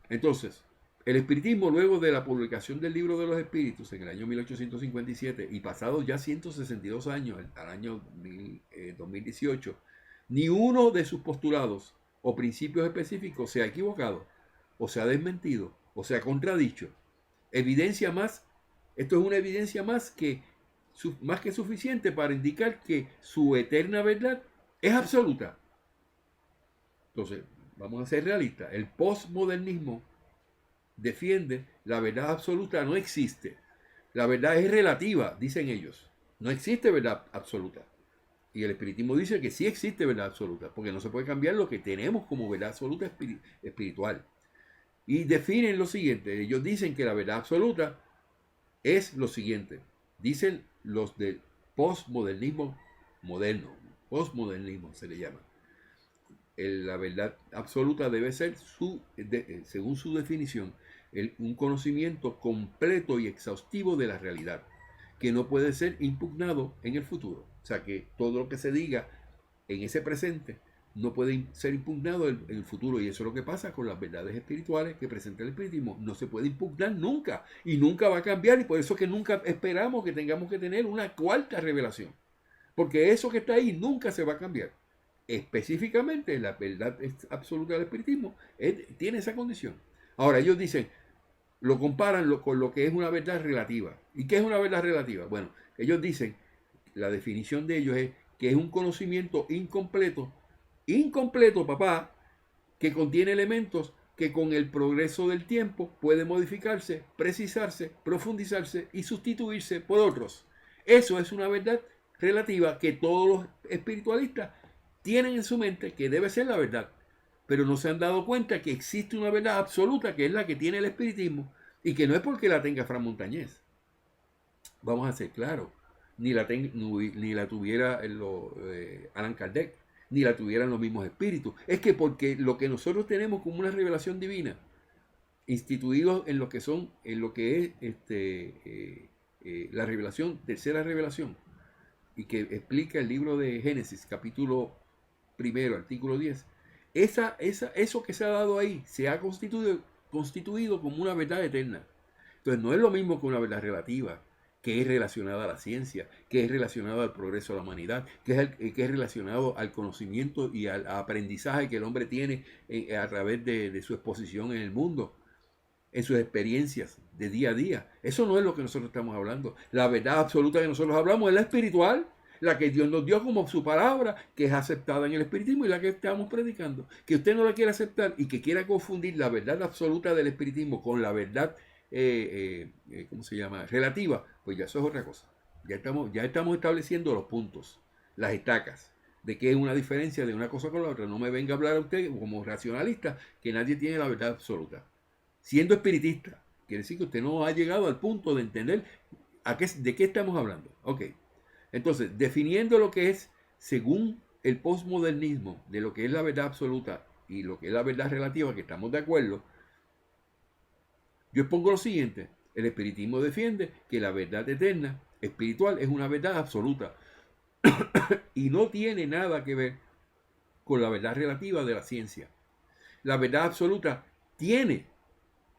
Entonces, el espiritismo, luego de la publicación del Libro de los Espíritus en el año 1857 y pasados ya 162 años, al año 2018, ni uno de sus postulados o principios específicos se ha equivocado, o se ha desmentido, o se ha contradicho. Esto es una evidencia más que suficiente para indicar que su eterna verdad es absoluta. Entonces, vamos a ser realistas. El postmodernismo defiende la verdad absoluta no existe. La verdad es relativa, dicen ellos. No existe verdad absoluta. Y el espiritismo dice que sí existe verdad absoluta, porque no se puede cambiar lo que tenemos como verdad absoluta espiritual. Y definen lo siguiente. Ellos dicen que la verdad absoluta es lo siguiente. Dicen los del postmodernismo moderno. Postmodernismo se le llama. La verdad absoluta debe ser, según su definición, un conocimiento completo y exhaustivo de la realidad, que no puede ser impugnado en el futuro. O sea, que todo lo que se diga en ese presente no puede ser impugnado en el futuro. Y eso es lo que pasa con las verdades espirituales que presenta el espiritismo. No se puede impugnar nunca, y nunca va a cambiar, y por eso que nunca esperamos que tengamos que tener una cuarta revelación, porque eso que está ahí nunca se va a cambiar. específicamente la verdad absoluta del espiritismo tiene esa condición. Ahora ellos dicen, lo comparan con lo que es una verdad relativa. ¿Y qué es una verdad relativa? Bueno, ellos dicen, la definición de ellos es que es un conocimiento incompleto, papá, que contiene elementos que con el progreso del tiempo puede modificarse, precisarse, profundizarse y sustituirse por otros. Eso es una verdad relativa que todos los espiritualistas tienen en su mente que debe ser la verdad, pero no se han dado cuenta que existe una verdad absoluta que es la que tiene el espiritismo y que no es porque la tenga Fran Montañez. Vamos a ser claros, ni la tuviera Allan Kardec, ni la tuvieran los mismos espíritus. Es que porque lo que nosotros tenemos como una revelación divina, instituidos en lo que es la revelación, tercera revelación, y que explica el libro de Génesis, capítulo 1, artículo 10, eso que se ha dado ahí se ha constituido como una verdad eterna. Entonces no es lo mismo que una verdad relativa, que es relacionada a la ciencia, que es relacionado al progreso de la humanidad, que es relacionado al conocimiento y al aprendizaje que el hombre tiene a través de su exposición en el mundo, en sus experiencias de día a día. Eso no es lo que nosotros estamos hablando. La verdad absoluta que nosotros hablamos es la espiritual, la que Dios nos dio como su palabra, que es aceptada en el espiritismo y la que estamos predicando. Que usted no la quiera aceptar y que quiera confundir la verdad absoluta del espiritismo con la verdad ¿cómo se llama? Relativa, pues ya eso es otra cosa. Ya estamos estableciendo los puntos, las estacas, de qué es una diferencia de una cosa con la otra. No me venga a hablar a usted como racionalista que nadie tiene la verdad absoluta. Siendo espiritista, quiere decir que usted no ha llegado al punto de entender de qué estamos hablando. Ok, entonces, definiendo lo que es, según el postmodernismo, de lo que es la verdad absoluta y lo que es la verdad relativa, que estamos de acuerdo, yo expongo lo siguiente: el espiritismo defiende que la verdad eterna, espiritual, es una verdad absoluta y no tiene nada que ver con la verdad relativa de la ciencia. La verdad absoluta tiene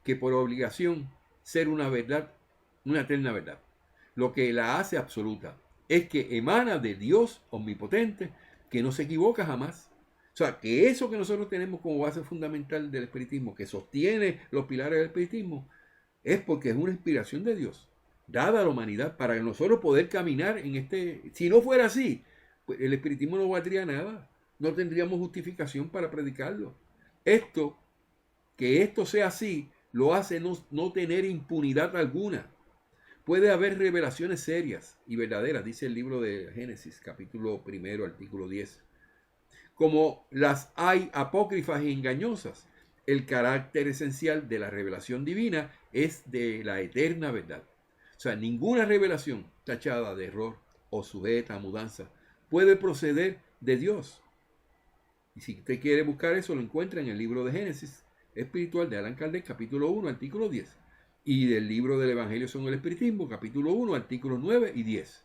que por obligación ser una verdad, una eterna verdad. Lo que la hace absoluta es que emana de Dios omnipotente, que no se equivoca jamás. O sea, que eso que nosotros tenemos como base fundamental del espiritismo, que sostiene los pilares del espiritismo, es porque es una inspiración de Dios, dada a la humanidad, para nosotros poder caminar en este... Si no fuera así, pues el espiritismo no valdría nada. No tendríamos justificación para predicarlo. Que esto sea así, lo hace no tener impunidad alguna. Puede haber revelaciones serias y verdaderas, dice el libro de Génesis, capítulo 1, artículo 10. Como las hay apócrifas y engañosas, el carácter esencial de la revelación divina es de la eterna verdad. O sea, ninguna revelación tachada de error o sujeta a mudanza puede proceder de Dios. Y si usted quiere buscar eso, lo encuentra en el libro de Génesis espiritual de Allan Kardec, capítulo 1, artículo 10. Y del libro del Evangelio según el Espiritismo, capítulo 1, artículos 9 y 10.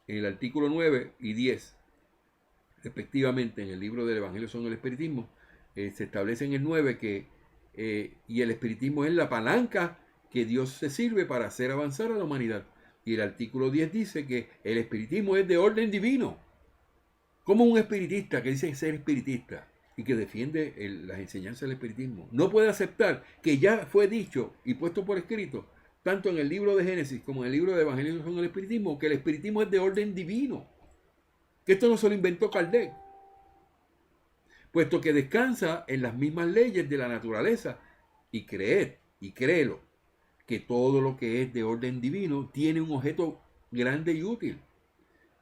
En el artículo 9 y 10, respectivamente, en el libro del Evangelio según el Espiritismo, se establece en el 9 que y el espiritismo es la palanca que Dios se sirve para hacer avanzar a la humanidad. Y el artículo 10 dice que el espiritismo es de orden divino. Como un espiritista que dice ser espiritista y que defiende las enseñanzas del espiritismo no puede aceptar que ya fue dicho y puesto por escrito, tanto en el libro de Génesis como en el libro de Evangelio según el Espiritismo, que el espiritismo es de orden divino, que esto no se lo inventó Kardec, puesto que descansa en las mismas leyes de la naturaleza, y créelo, que todo lo que es de orden divino tiene un objeto grande y útil.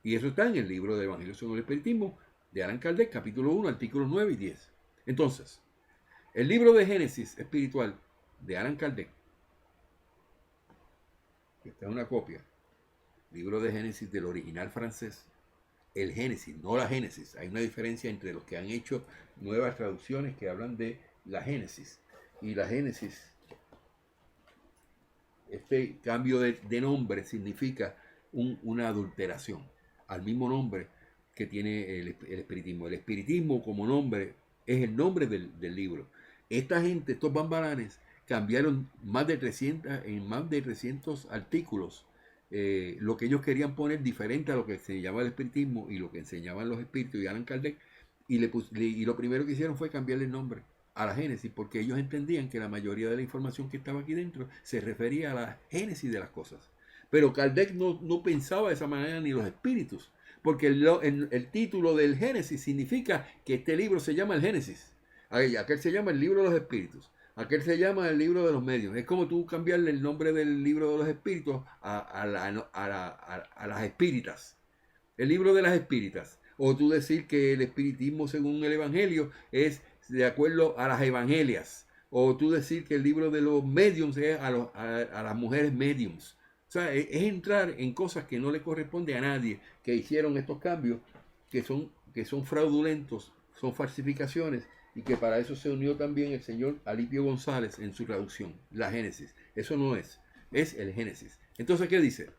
Y eso está en el libro de Evangelio según el Espiritismo de Allan Kardec, capítulo 1, artículos 9 y 10. Entonces, el libro de Génesis espiritual de Allan Kardec, que está en una copia, libro de Génesis del original francés, el Génesis, no la Génesis. Hay una diferencia entre los que han hecho nuevas traducciones que hablan de la Génesis y la Génesis. Este cambio de nombre significa una adulteración al mismo nombre que tiene el espiritismo. El espiritismo como nombre es el nombre del libro. Esta gente, estos bambalanes, cambiaron en más de 300 artículos lo que ellos querían poner diferente a lo que se llama el espiritismo y lo que enseñaban los espíritus y Allan Kardec, y lo primero que hicieron fue cambiarle el nombre a la Génesis, porque ellos entendían que la mayoría de la información que estaba aquí dentro se refería a la génesis de las cosas. Pero Kardec no pensaba de esa manera, ni los espíritus, porque el título del Génesis significa que este libro se llama el Génesis. Aquel se llama el libro de los espíritus. Aquel se llama el libro de los medios. Es como tú cambiarle el nombre del libro de los espíritus a las espíritas. El libro de las espíritas. O tú decir que el espiritismo según el evangelio es de acuerdo a las evangelias. O tú decir que el libro de los mediums es a las mujeres mediums. O sea, es entrar en cosas que no le corresponde a nadie que hicieron estos cambios, que son fraudulentos, son falsificaciones, y que para eso se unió también el señor Alipio González en su traducción, la Génesis. Eso no es el Génesis. Entonces, ¿qué dice?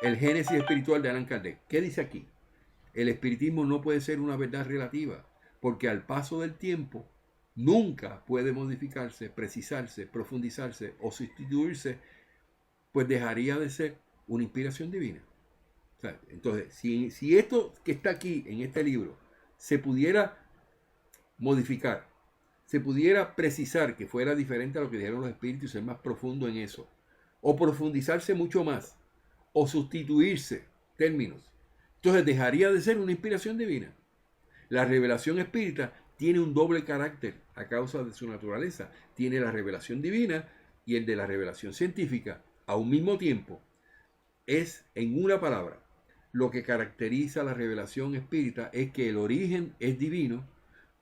El Génesis espiritual de Allan Kardec. ¿Qué dice aquí? El espiritismo no puede ser una verdad relativa, porque al paso del tiempo nunca puede modificarse, precisarse, profundizarse o sustituirse, pues dejaría de ser una inspiración divina. O sea, entonces, si esto que está aquí en este libro se pudiera modificar, se pudiera precisar que fuera diferente a lo que dijeron los espíritus y ser más profundo en eso, o profundizarse mucho más, o sustituirse términos, entonces dejaría de ser una inspiración divina. La revelación espírita tiene un doble carácter a causa de su naturaleza. Tiene la revelación divina y el de la revelación científica a un mismo tiempo. Es, en una palabra, lo que caracteriza la revelación espírita es que el origen es divino,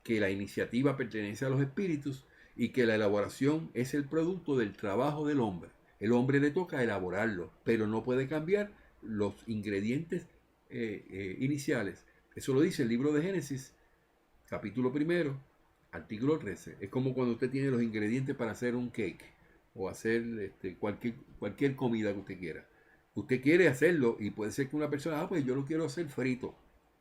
que la iniciativa pertenece a los espíritus y que la elaboración es el producto del trabajo del hombre. El hombre le toca elaborarlo, pero no puede cambiar los ingredientes iniciales. Eso lo dice el libro de Génesis, capítulo 1, artículo 13. Es como cuando usted tiene los ingredientes para hacer un cake o hacer cualquier comida que usted quiera. Usted quiere hacerlo y puede ser que una persona, pues yo lo quiero hacer frito,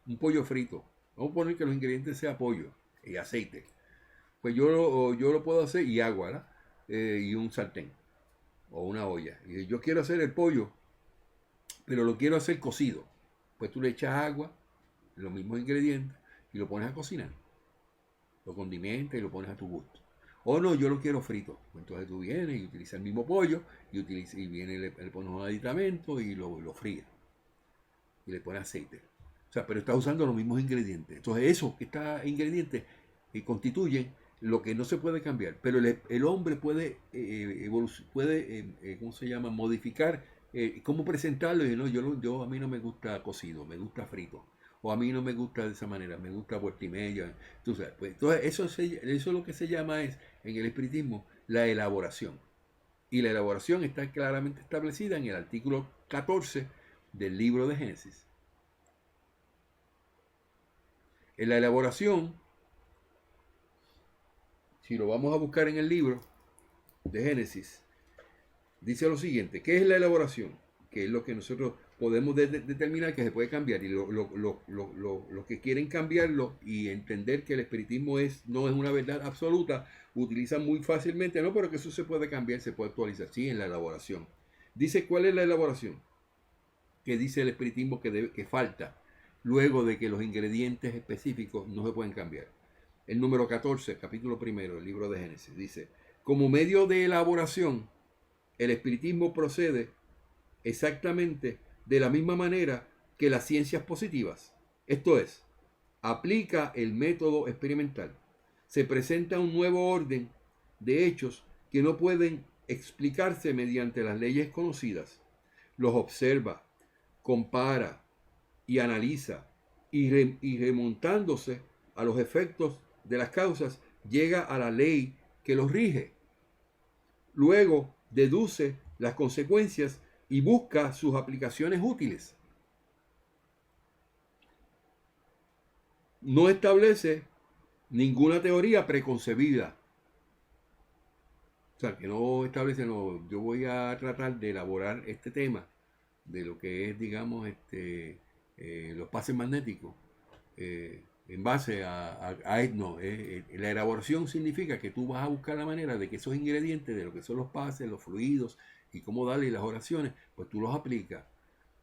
un pollo frito. Vamos a poner que los ingredientes sean pollo y aceite. Pues yo lo puedo hacer y agua, ¿verdad? Y un sartén o una olla. Y yo quiero hacer el pollo, pero lo quiero hacer cocido. Pues tú le echas agua, los mismos ingredientes, y lo pones a cocinar. Lo condimentas y lo pones a tu gusto. O no, yo lo quiero frito. Entonces tú vienes y utilizas el mismo pollo y le pones un aditamento y lo fríes. Y le pones aceite. O sea, pero estás usando los mismos ingredientes. Entonces esos ingredientes constituyen lo que no se puede cambiar. Pero el hombre puede ¿cómo se llama? Modificar cómo presentarlo. Y no, a mí no me gusta cocido, me gusta frito. O a mí no me gusta de esa manera, me gusta vuelta y media. Entonces eso es lo que se llama en el espiritismo la elaboración. Y la elaboración está claramente establecida en el artículo 14 del libro de Génesis. En la elaboración, si lo vamos a buscar en el libro de Génesis, dice lo siguiente: ¿qué es la elaboración? Que es lo que nosotros podemos determinar que se puede cambiar, y los que quieren cambiarlo y entender que el espiritismo no es una verdad absoluta, utilizan muy fácilmente, no, pero que eso se puede cambiar, se puede actualizar. Sí, en la elaboración. Dice, ¿cuál es la elaboración? Que dice el espiritismo que falta luego de que los ingredientes específicos no se pueden cambiar. El número 14, capítulo 1, el libro de Génesis, dice: como medio de elaboración, el espiritismo procede exactamente de la misma manera que las ciencias positivas. Esto es, aplica el método experimental. Se presenta un nuevo orden de hechos que no pueden explicarse mediante las leyes conocidas. Los observa, compara y analiza, y remontándose a los efectos de las causas, llega a la ley que los rige. Luego deduce las consecuencias y busca sus aplicaciones útiles. No establece ninguna teoría preconcebida. O sea, que no establece, yo voy a tratar de elaborar este tema de lo que es, digamos, los pases magnéticos, en base la elaboración significa que tú vas a buscar la manera de que esos ingredientes, de lo que son los pases, los fluidos y cómo darle las oraciones, pues tú los aplicas.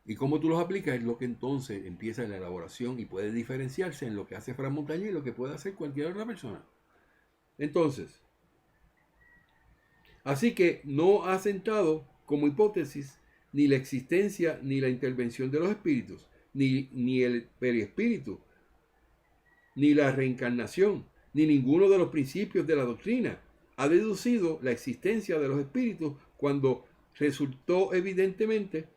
Y cómo tú los aplicas es lo que entonces empieza la elaboración y puede diferenciarse en lo que hace Fran Montañez y lo que puede hacer cualquier otra persona. Entonces, así que no ha sentado como hipótesis ni la existencia ni la intervención de los espíritus, ni el periespíritu, ni la reencarnación, ni ninguno de los principios de la doctrina. Ha deducido la existencia de los espíritus cuando resultó evidentemente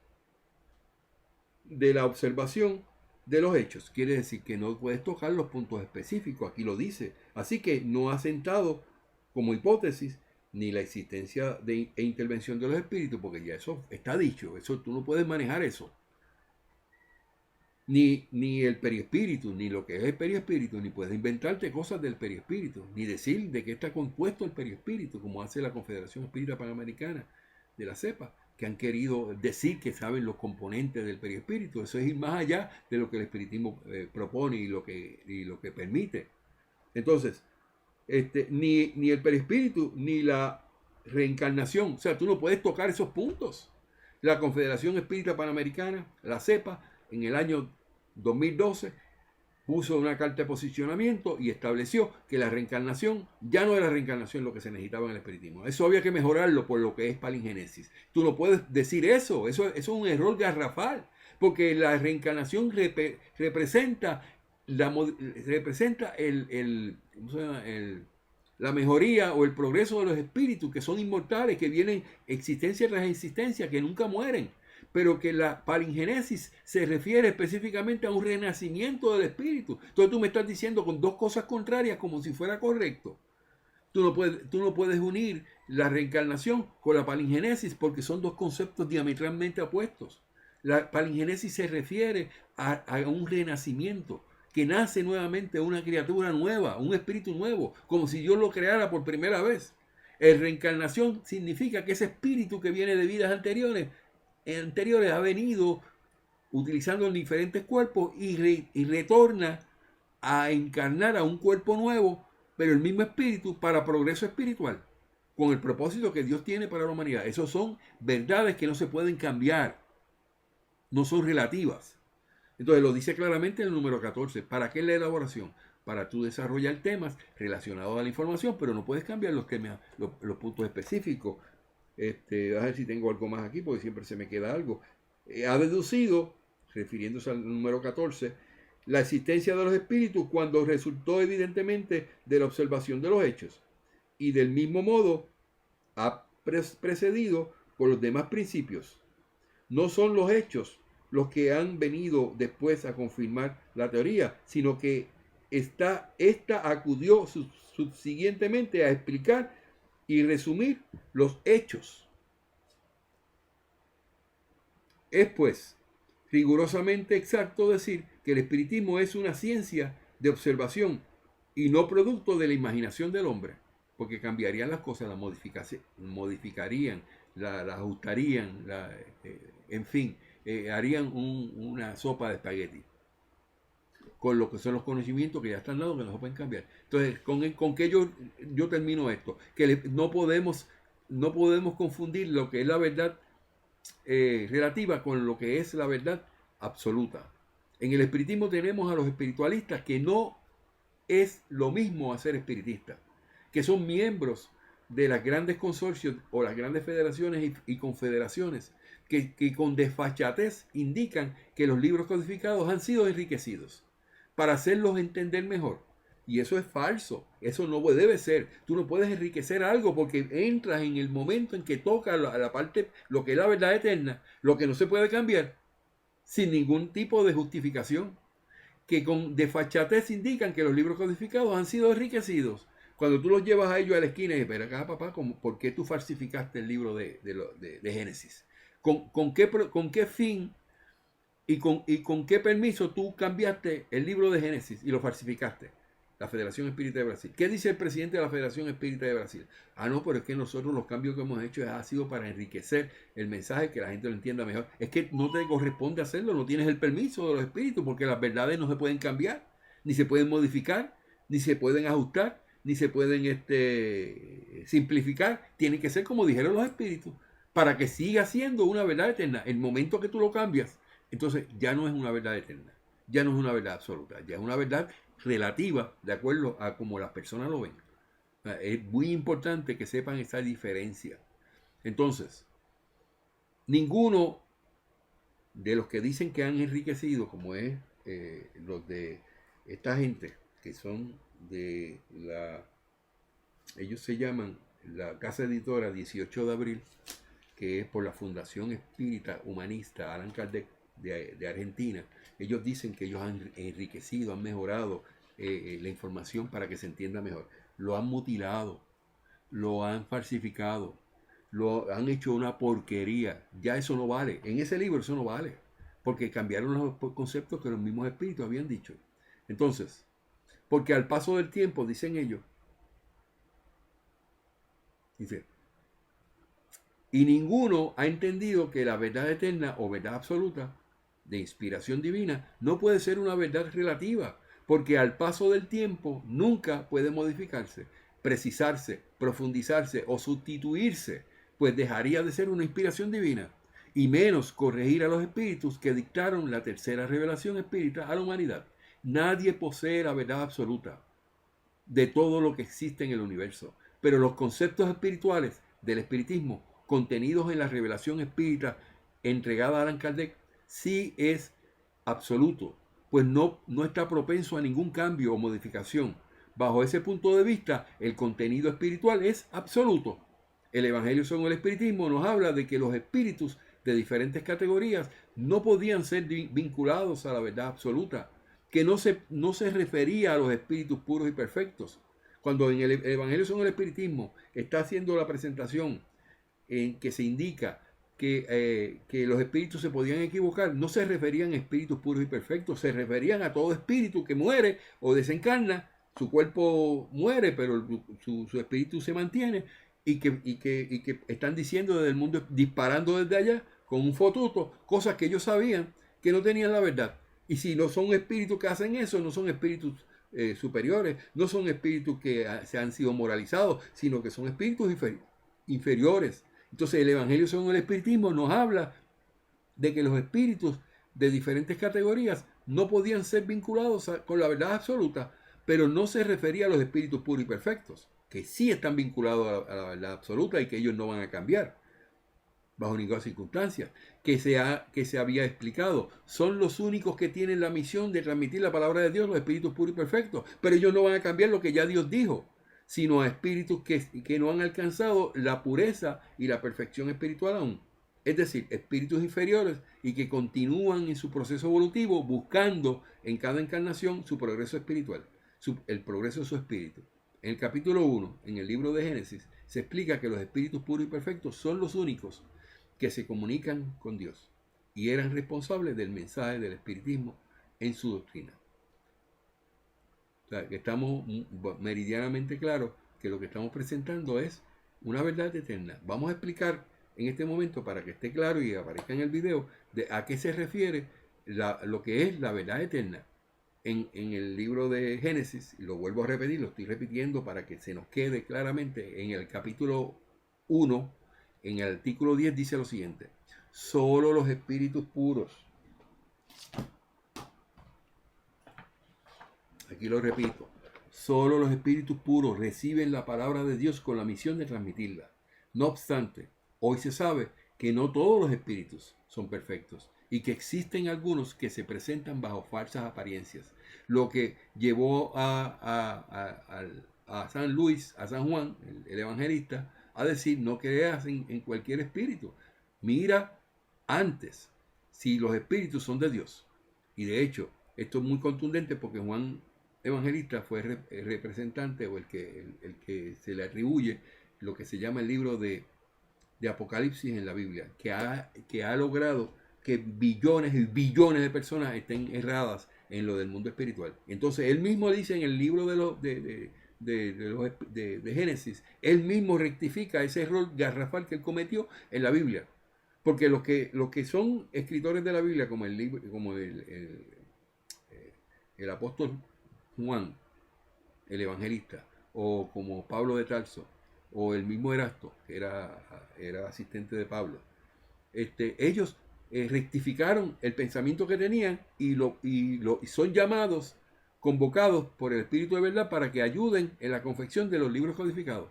de la observación de los hechos. Quiere decir que no puedes tocar los puntos específicos, aquí lo dice. Así que no ha sentado como hipótesis ni la existencia e intervención de los espíritus, porque ya eso está dicho, eso tú no puedes manejar eso. Ni el periespíritu, ni lo que es el periespíritu, ni puedes inventarte cosas del periespíritu, ni decir de qué está compuesto el periespíritu, como hace la Confederación Espírita Panamericana de la CEPA, que han querido decir que saben los componentes del periespíritu. Eso es ir más allá de lo que el espiritismo propone y lo que permite. Entonces, ni el perispíritu ni la reencarnación, o sea, tú no puedes tocar esos puntos. La Confederación Espírita Panamericana, la CEPA, en el año 2012 puso una carta de posicionamiento y estableció que la reencarnación ya no era reencarnación lo que se necesitaba en el espiritismo. Eso había que mejorarlo por lo que es palingenesis. Tú no puedes decir eso es un error garrafal, porque la reencarnación representa la mejoría o el progreso de los espíritus que son inmortales, que vienen existencia tras existencia, que nunca mueren. Pero que la palingenesis se refiere específicamente a un renacimiento del espíritu. Entonces tú me estás diciendo con dos cosas contrarias como si fuera correcto. Tú no puedes unir la reencarnación con la palingenesis porque son dos conceptos diametralmente opuestos. La palingenesis se refiere a un renacimiento, que nace nuevamente una criatura nueva, un espíritu nuevo, como si Dios lo creara por primera vez. La reencarnación significa que ese espíritu que viene de vidas anteriores ha venido utilizando diferentes cuerpos y retorna a encarnar a un cuerpo nuevo, pero el mismo espíritu para progreso espiritual, con el propósito que Dios tiene para la humanidad. Esas son verdades que no se pueden cambiar, no son relativas. Entonces lo dice claramente en el número 14. ¿Para qué la elaboración? Para tú desarrollar temas relacionados a la información, pero no puedes cambiar los temas, los puntos específicos. A ver si tengo algo más aquí, porque siempre se me queda algo. Ha deducido, refiriéndose al número 14, la existencia de los espíritus cuando resultó evidentemente de la observación de los hechos. Y del mismo modo ha precedido por los demás principios. No son los hechos los que han venido después a confirmar la teoría, sino que esta acudió subsiguientemente a explicar y resumir los hechos. Es pues rigurosamente exacto decir que el espiritismo es una ciencia de observación y no producto de la imaginación del hombre, porque cambiarían las cosas, las modificarían, la ajustarían, en fin, harían una sopa de espagueti con lo que son los conocimientos que ya están dados, que no se pueden cambiar. Entonces, ¿con qué yo termino esto? Que no podemos confundir lo que es la verdad relativa con lo que es la verdad absoluta. En el espiritismo tenemos a los espiritualistas, que no es lo mismo a ser espiritista, que son miembros de las grandes consorcios o las grandes federaciones y confederaciones que con desfachatez indican que los libros codificados han sido enriquecidos para hacerlos entender mejor. Y eso es falso, eso no debe ser. Tú no puedes enriquecer algo porque entras en el momento en que toca la parte, lo que es la verdad eterna, lo que no se puede cambiar, sin ningún tipo de justificación, que con desfachatez indican que los libros codificados han sido enriquecidos. Cuando tú los llevas a ellos a la esquina y dices, pero acá papá, ¿por qué tú falsificaste el libro de Génesis? ¿Con qué fin y con qué permiso tú cambiaste el libro de Génesis y lo falsificaste? La Federación Espírita de Brasil. ¿Qué dice el presidente de la Federación Espírita de Brasil? No, pero es que nosotros los cambios que hemos hecho ha sido para enriquecer el mensaje, que la gente lo entienda mejor. Es que no te corresponde hacerlo, no tienes el permiso de los espíritus, porque las verdades no se pueden cambiar, ni se pueden modificar, ni se pueden ajustar, ni se pueden simplificar. Tienen que ser como dijeron los espíritus. para que siga siendo una verdad eterna. El momento que tú lo cambias, entonces ya no es una verdad eterna, ya no es una verdad absoluta, ya es una verdad relativa de acuerdo a cómo las personas lo ven. Es muy importante que sepan esa diferencia. Entonces, ninguno de los que dicen que han enriquecido, como es los de esta gente, que son de ellos se llaman la casa editora 18 de abril, que es por la Fundación Espírita Humanista Allan Kardec de Argentina. Ellos dicen que ellos han enriquecido, han mejorado la información para que se entienda mejor. Lo han mutilado, lo han falsificado, lo han hecho una porquería. Ya eso no vale. En ese libro eso no vale, porque cambiaron los conceptos que los mismos espíritus habían dicho. Entonces, porque al paso del tiempo, dicen ellos, dice, y ninguno ha entendido que la verdad eterna o verdad absoluta de inspiración divina no puede ser una verdad relativa, porque al paso del tiempo nunca puede modificarse, precisarse, profundizarse o sustituirse, pues dejaría de ser una inspiración divina, y menos corregir a los espíritus que dictaron la tercera revelación espírita a la humanidad. Nadie posee la verdad absoluta de todo lo que existe en el universo, pero los conceptos espirituales del espiritismo contenidos en la revelación espírita entregada a Allan Kardec sí es absoluto, pues no está propenso a ningún cambio o modificación. Bajo ese punto de vista, el contenido espiritual es absoluto. El Evangelio según el Espiritismo nos habla de que los espíritus de diferentes categorías no podían ser vinculados a la verdad absoluta, que no se refería a los espíritus puros y perfectos. Cuando en el Evangelio según el Espiritismo está haciendo la presentación en que se indica que los espíritus se podían equivocar, no se referían a espíritus puros y perfectos, se referían a todo espíritu que muere o desencarna, su cuerpo muere, pero su espíritu se mantiene, y que están diciendo desde el mundo, disparando desde allá con un fotuto, cosas que ellos sabían que no tenían la verdad. Y si no son espíritus que hacen eso, no son espíritus superiores, no son espíritus que se han sido moralizados, sino que son espíritus inferiores. Entonces el Evangelio según el Espiritismo nos habla de que los espíritus de diferentes categorías no podían ser vinculados con la verdad absoluta, pero no se refería a los espíritus puros y perfectos, que sí están vinculados a la verdad absoluta y que ellos no van a cambiar bajo ninguna circunstancia, que se había explicado. Son los únicos que tienen la misión de transmitir la palabra de Dios, los espíritus puros y perfectos, pero ellos no van a cambiar lo que ya Dios dijo, sino a espíritus que no han alcanzado la pureza y la perfección espiritual aún. Es decir, espíritus inferiores y que continúan en su proceso evolutivo buscando en cada encarnación su progreso espiritual, el progreso de su espíritu. En el capítulo 1, en el libro de Génesis, se explica que los espíritus puros y perfectos son los únicos que se comunican con Dios y eran responsables del mensaje del espiritismo en su doctrina. O sea, que estamos meridianamente claros que lo que estamos presentando es una verdad eterna. Vamos a explicar en este momento, para que esté claro y aparezca en el video, de a qué se refiere lo que es la verdad eterna. En el libro de Génesis, y lo vuelvo a repetir, lo estoy repitiendo para que se nos quede claramente, en el capítulo 1, en el artículo 10 dice lo siguiente: solo los espíritus puros, aquí lo repito, solo los espíritus puros reciben la palabra de Dios con la misión de transmitirla. No obstante, hoy se sabe que no todos los espíritus son perfectos y que existen algunos que se presentan bajo falsas apariencias, lo que llevó a San Luis, a San Juan, el evangelista, a decir: no creas en cualquier espíritu, mira antes si los espíritus son de Dios. Y de hecho, esto es muy contundente porque Juan Evangelista fue el representante o el que se le atribuye lo que se llama el libro de Apocalipsis en la Biblia, que ha logrado que billones y billones de personas estén erradas en lo del mundo espiritual. Entonces él mismo dice en el libro de Génesis, él mismo rectifica ese error garrafal que él cometió en la Biblia, porque los que son escritores de la Biblia, como el apóstol Juan, el evangelista, o como Pablo de Tarso, o el mismo Erasto, que era asistente de Pablo, ellos rectificaron el pensamiento que tenían y son llamados, convocados por el Espíritu de verdad para que ayuden en la confección de los libros codificados,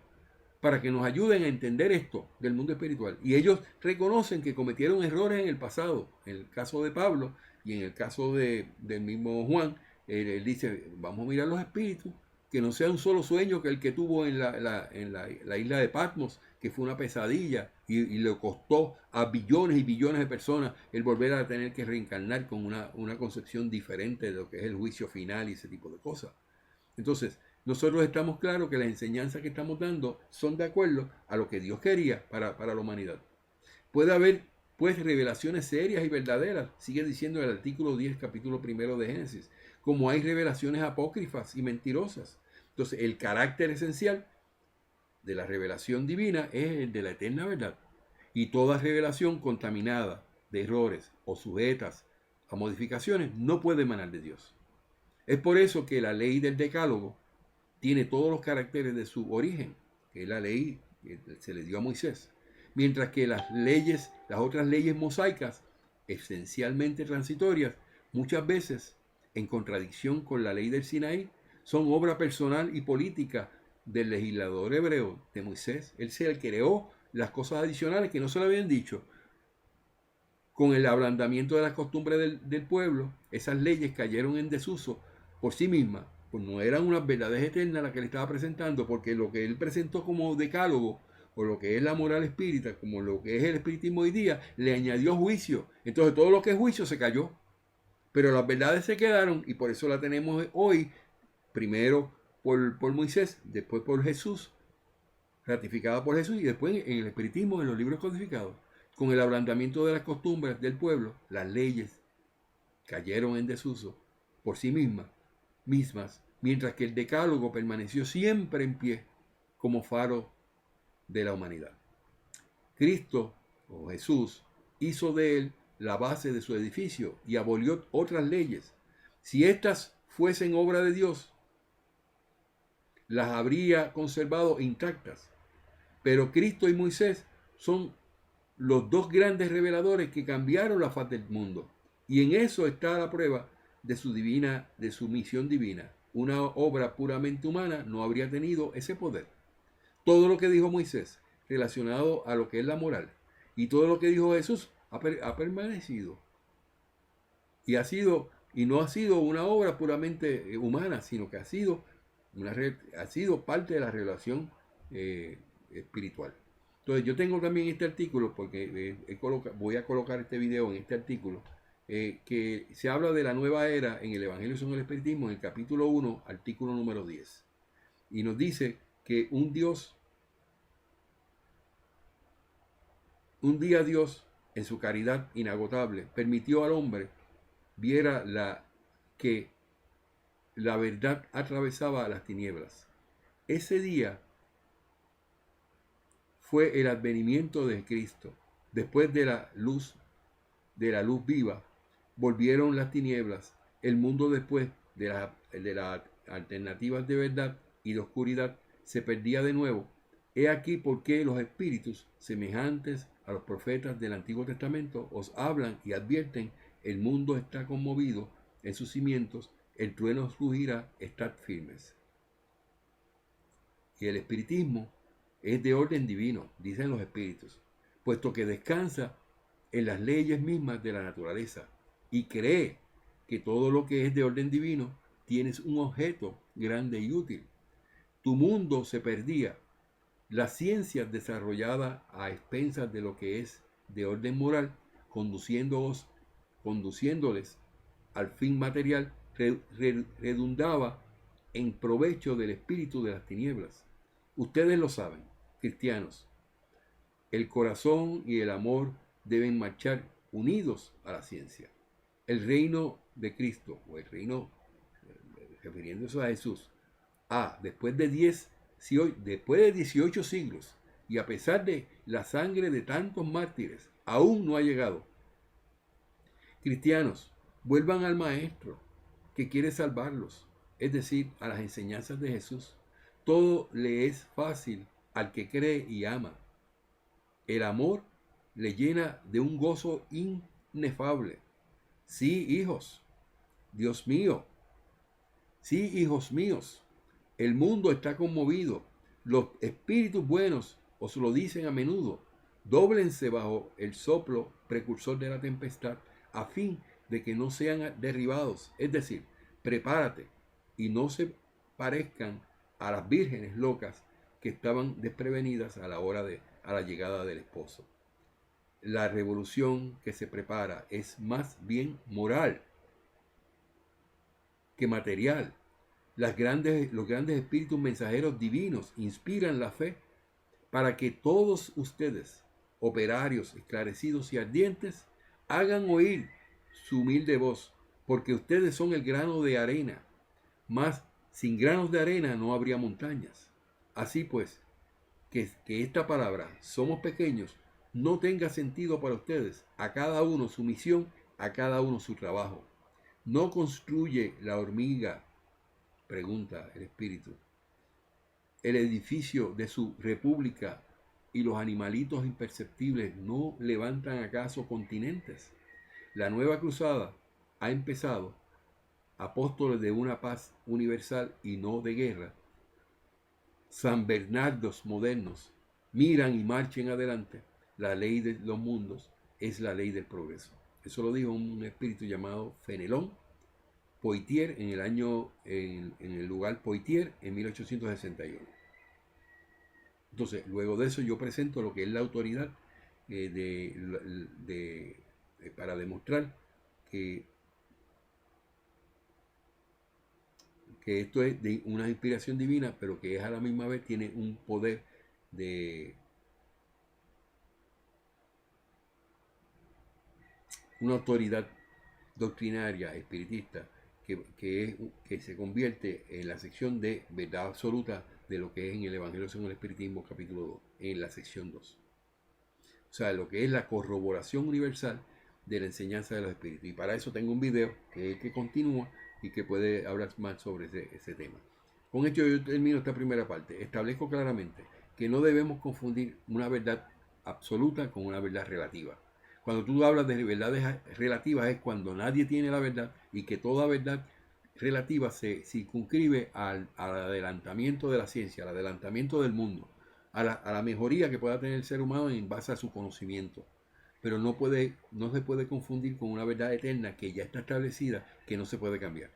para que nos ayuden a entender esto del mundo espiritual. Y ellos reconocen que cometieron errores en el pasado, en el caso de Pablo y en el caso del mismo Juan. Él dice, vamos a mirar los espíritus, que no sea un solo sueño que el que tuvo en la isla de Patmos, que fue una pesadilla y le costó a billones y billones de personas el volver a tener que reencarnar con una concepción diferente de lo que es el juicio final y ese tipo de cosas. Entonces, nosotros estamos claros que las enseñanzas que estamos dando son de acuerdo a lo que Dios quería para la humanidad. Puede haber, pues, revelaciones serias y verdaderas, sigue diciendo el artículo 10, capítulo 1 de Génesis, como hay revelaciones apócrifas y mentirosas. Entonces, el carácter esencial de la revelación divina es el de la eterna verdad. Y toda revelación contaminada de errores o sujetas a modificaciones no puede emanar de Dios. Es por eso que la ley del Decálogo tiene todos los caracteres de su origen, que es la ley que se le dio a Moisés. Mientras que las otras leyes mosaicas, esencialmente transitorias, muchas veces en contradicción con la ley del Sinaí, son obra personal y política del legislador hebreo, de Moisés. Él se creó las cosas adicionales que no se le habían dicho. Con el ablandamiento de las costumbres del pueblo, esas leyes cayeron en desuso por sí mismas, pues no eran unas verdades eternas las que le estaba presentando, porque lo que él presentó como decálogo, o lo que es la moral espírita, como lo que es el espiritismo hoy día, le añadió juicio. Entonces todo lo que es juicio se cayó. Pero las verdades se quedaron y por eso la tenemos hoy, primero por Moisés, después por Jesús, ratificada por Jesús, y después en el espiritismo, en los libros codificados. Con el ablandamiento de las costumbres del pueblo, las leyes cayeron en desuso por sí mismas, mientras que el decálogo permaneció siempre en pie como faro de la humanidad. Cristo, o Jesús, hizo de él la base de su edificio y abolió otras leyes. Si éstas fuesen obra de Dios, las habría conservado intactas. Pero Cristo y Moisés son los dos grandes reveladores que cambiaron la faz del mundo. Y en eso está la prueba de su misión divina. Una obra puramente humana no habría tenido ese poder. Todo lo que dijo Moisés relacionado a lo que es la moral y todo lo que dijo Jesús ha permanecido. Y no ha sido una obra puramente humana, sino que ha sido parte de la revelación espiritual. Entonces yo tengo también este artículo, porque voy a colocar este video en este artículo, que se habla de la nueva era en el Evangelio según el Espiritismo, en el capítulo 1, artículo número 10. Y nos dice que un día Dios, en su caridad inagotable, permitió al hombre viera que la verdad atravesaba las tinieblas. Ese día fue el advenimiento de Cristo. Después de la luz viva, volvieron las tinieblas. El mundo después de las alternativas de verdad y de oscuridad se perdía de nuevo. He aquí por qué los espíritus semejantes a los profetas del Antiguo Testamento os hablan y advierten: el mundo está conmovido en sus cimientos, el trueno rugirá, estad firmes. Y el espiritismo es de orden divino, dicen los espíritus, puesto que descansa en las leyes mismas de la naturaleza y cree que todo lo que es de orden divino tiene un objeto grande y útil. Tu mundo se perdía. La ciencia desarrollada a expensas de lo que es de orden moral, conduciéndoles al fin material, redundaba en provecho del espíritu de las tinieblas. Ustedes lo saben, cristianos. El corazón y el amor deben marchar unidos a la ciencia. El reino de Cristo, o el reino, refiriéndose a Jesús, después de 18 siglos, y a pesar de la sangre de tantos mártires, aún no ha llegado. Cristianos, vuelvan al Maestro que quiere salvarlos, es decir, a las enseñanzas de Jesús. Todo le es fácil al que cree y ama. El amor le llena de un gozo inefable. Sí, hijos, Dios mío, sí, hijos míos, el mundo está conmovido. Los espíritus buenos os lo dicen a menudo. Dóblense bajo el soplo precursor de la tempestad a fin de que no sean derribados. Es decir, prepárate y no se parezcan a las vírgenes locas que estaban desprevenidas a la llegada del esposo. La revolución que se prepara es más bien moral que material. Los grandes espíritus mensajeros divinos inspiran la fe para que todos ustedes, operarios esclarecidos y ardientes, hagan oír su humilde voz, porque ustedes son el grano de arena, mas sin granos de arena no habría montañas. Así pues, que esta palabra, somos pequeños, no tenga sentido para ustedes, a cada uno su misión, a cada uno su trabajo. ¿No construye la hormiga, pregunta el espíritu, el edificio de su república, y los animalitos imperceptibles no levantan acaso continentes? La nueva cruzada ha empezado, apóstoles de una paz universal y no de guerra. San Bernardos modernos miran y marchen adelante. La ley de los mundos es la ley del progreso. Eso lo dijo un espíritu llamado Fenelón Poitiers en el lugar Poitiers en 1861. Entonces, luego de eso yo presento lo que es la autoridad para demostrar que esto es de una inspiración divina, pero que es a la misma vez tiene un poder de una autoridad doctrinaria, espiritista, que se convierte en la sección de verdad absoluta de lo que es en el Evangelio según el Espiritismo, capítulo 2, en la sección 2. O sea, lo que es la corroboración universal de la enseñanza de los espíritus. Y para eso tengo un video que continúa y que puede hablar más sobre ese tema. Con esto yo termino esta primera parte. Establezco claramente que no debemos confundir una verdad absoluta con una verdad relativa. Cuando tú hablas de verdades relativas es cuando nadie tiene la verdad y que toda verdad relativa se circunscribe al adelantamiento de la ciencia, al adelantamiento del mundo, a la mejoría que pueda tener el ser humano en base a su conocimiento. Pero no se puede confundir con una verdad eterna que ya está establecida, que no se puede cambiar.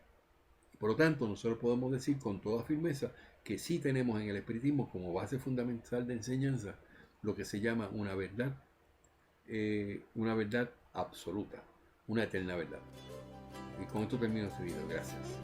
Por lo tanto, nosotros podemos decir con toda firmeza que sí tenemos en el espiritismo como base fundamental de enseñanza lo que se llama una verdad absoluta, una eterna verdad. Y con esto termino este video. Gracias.